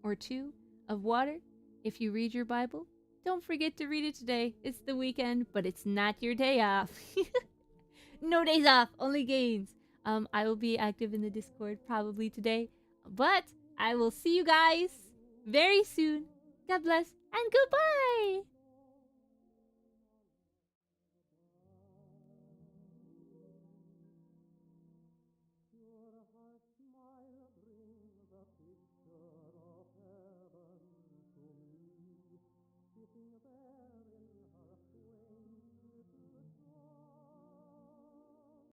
or 2 of water. If you read your Bible, don't forget to read it today. It's the weekend, but it's not your day off. No days off, only gains. I will be active in the Discord probably today, but I will see you guys very soon. God bless and goodbye! Picture of heaven to me, sitting there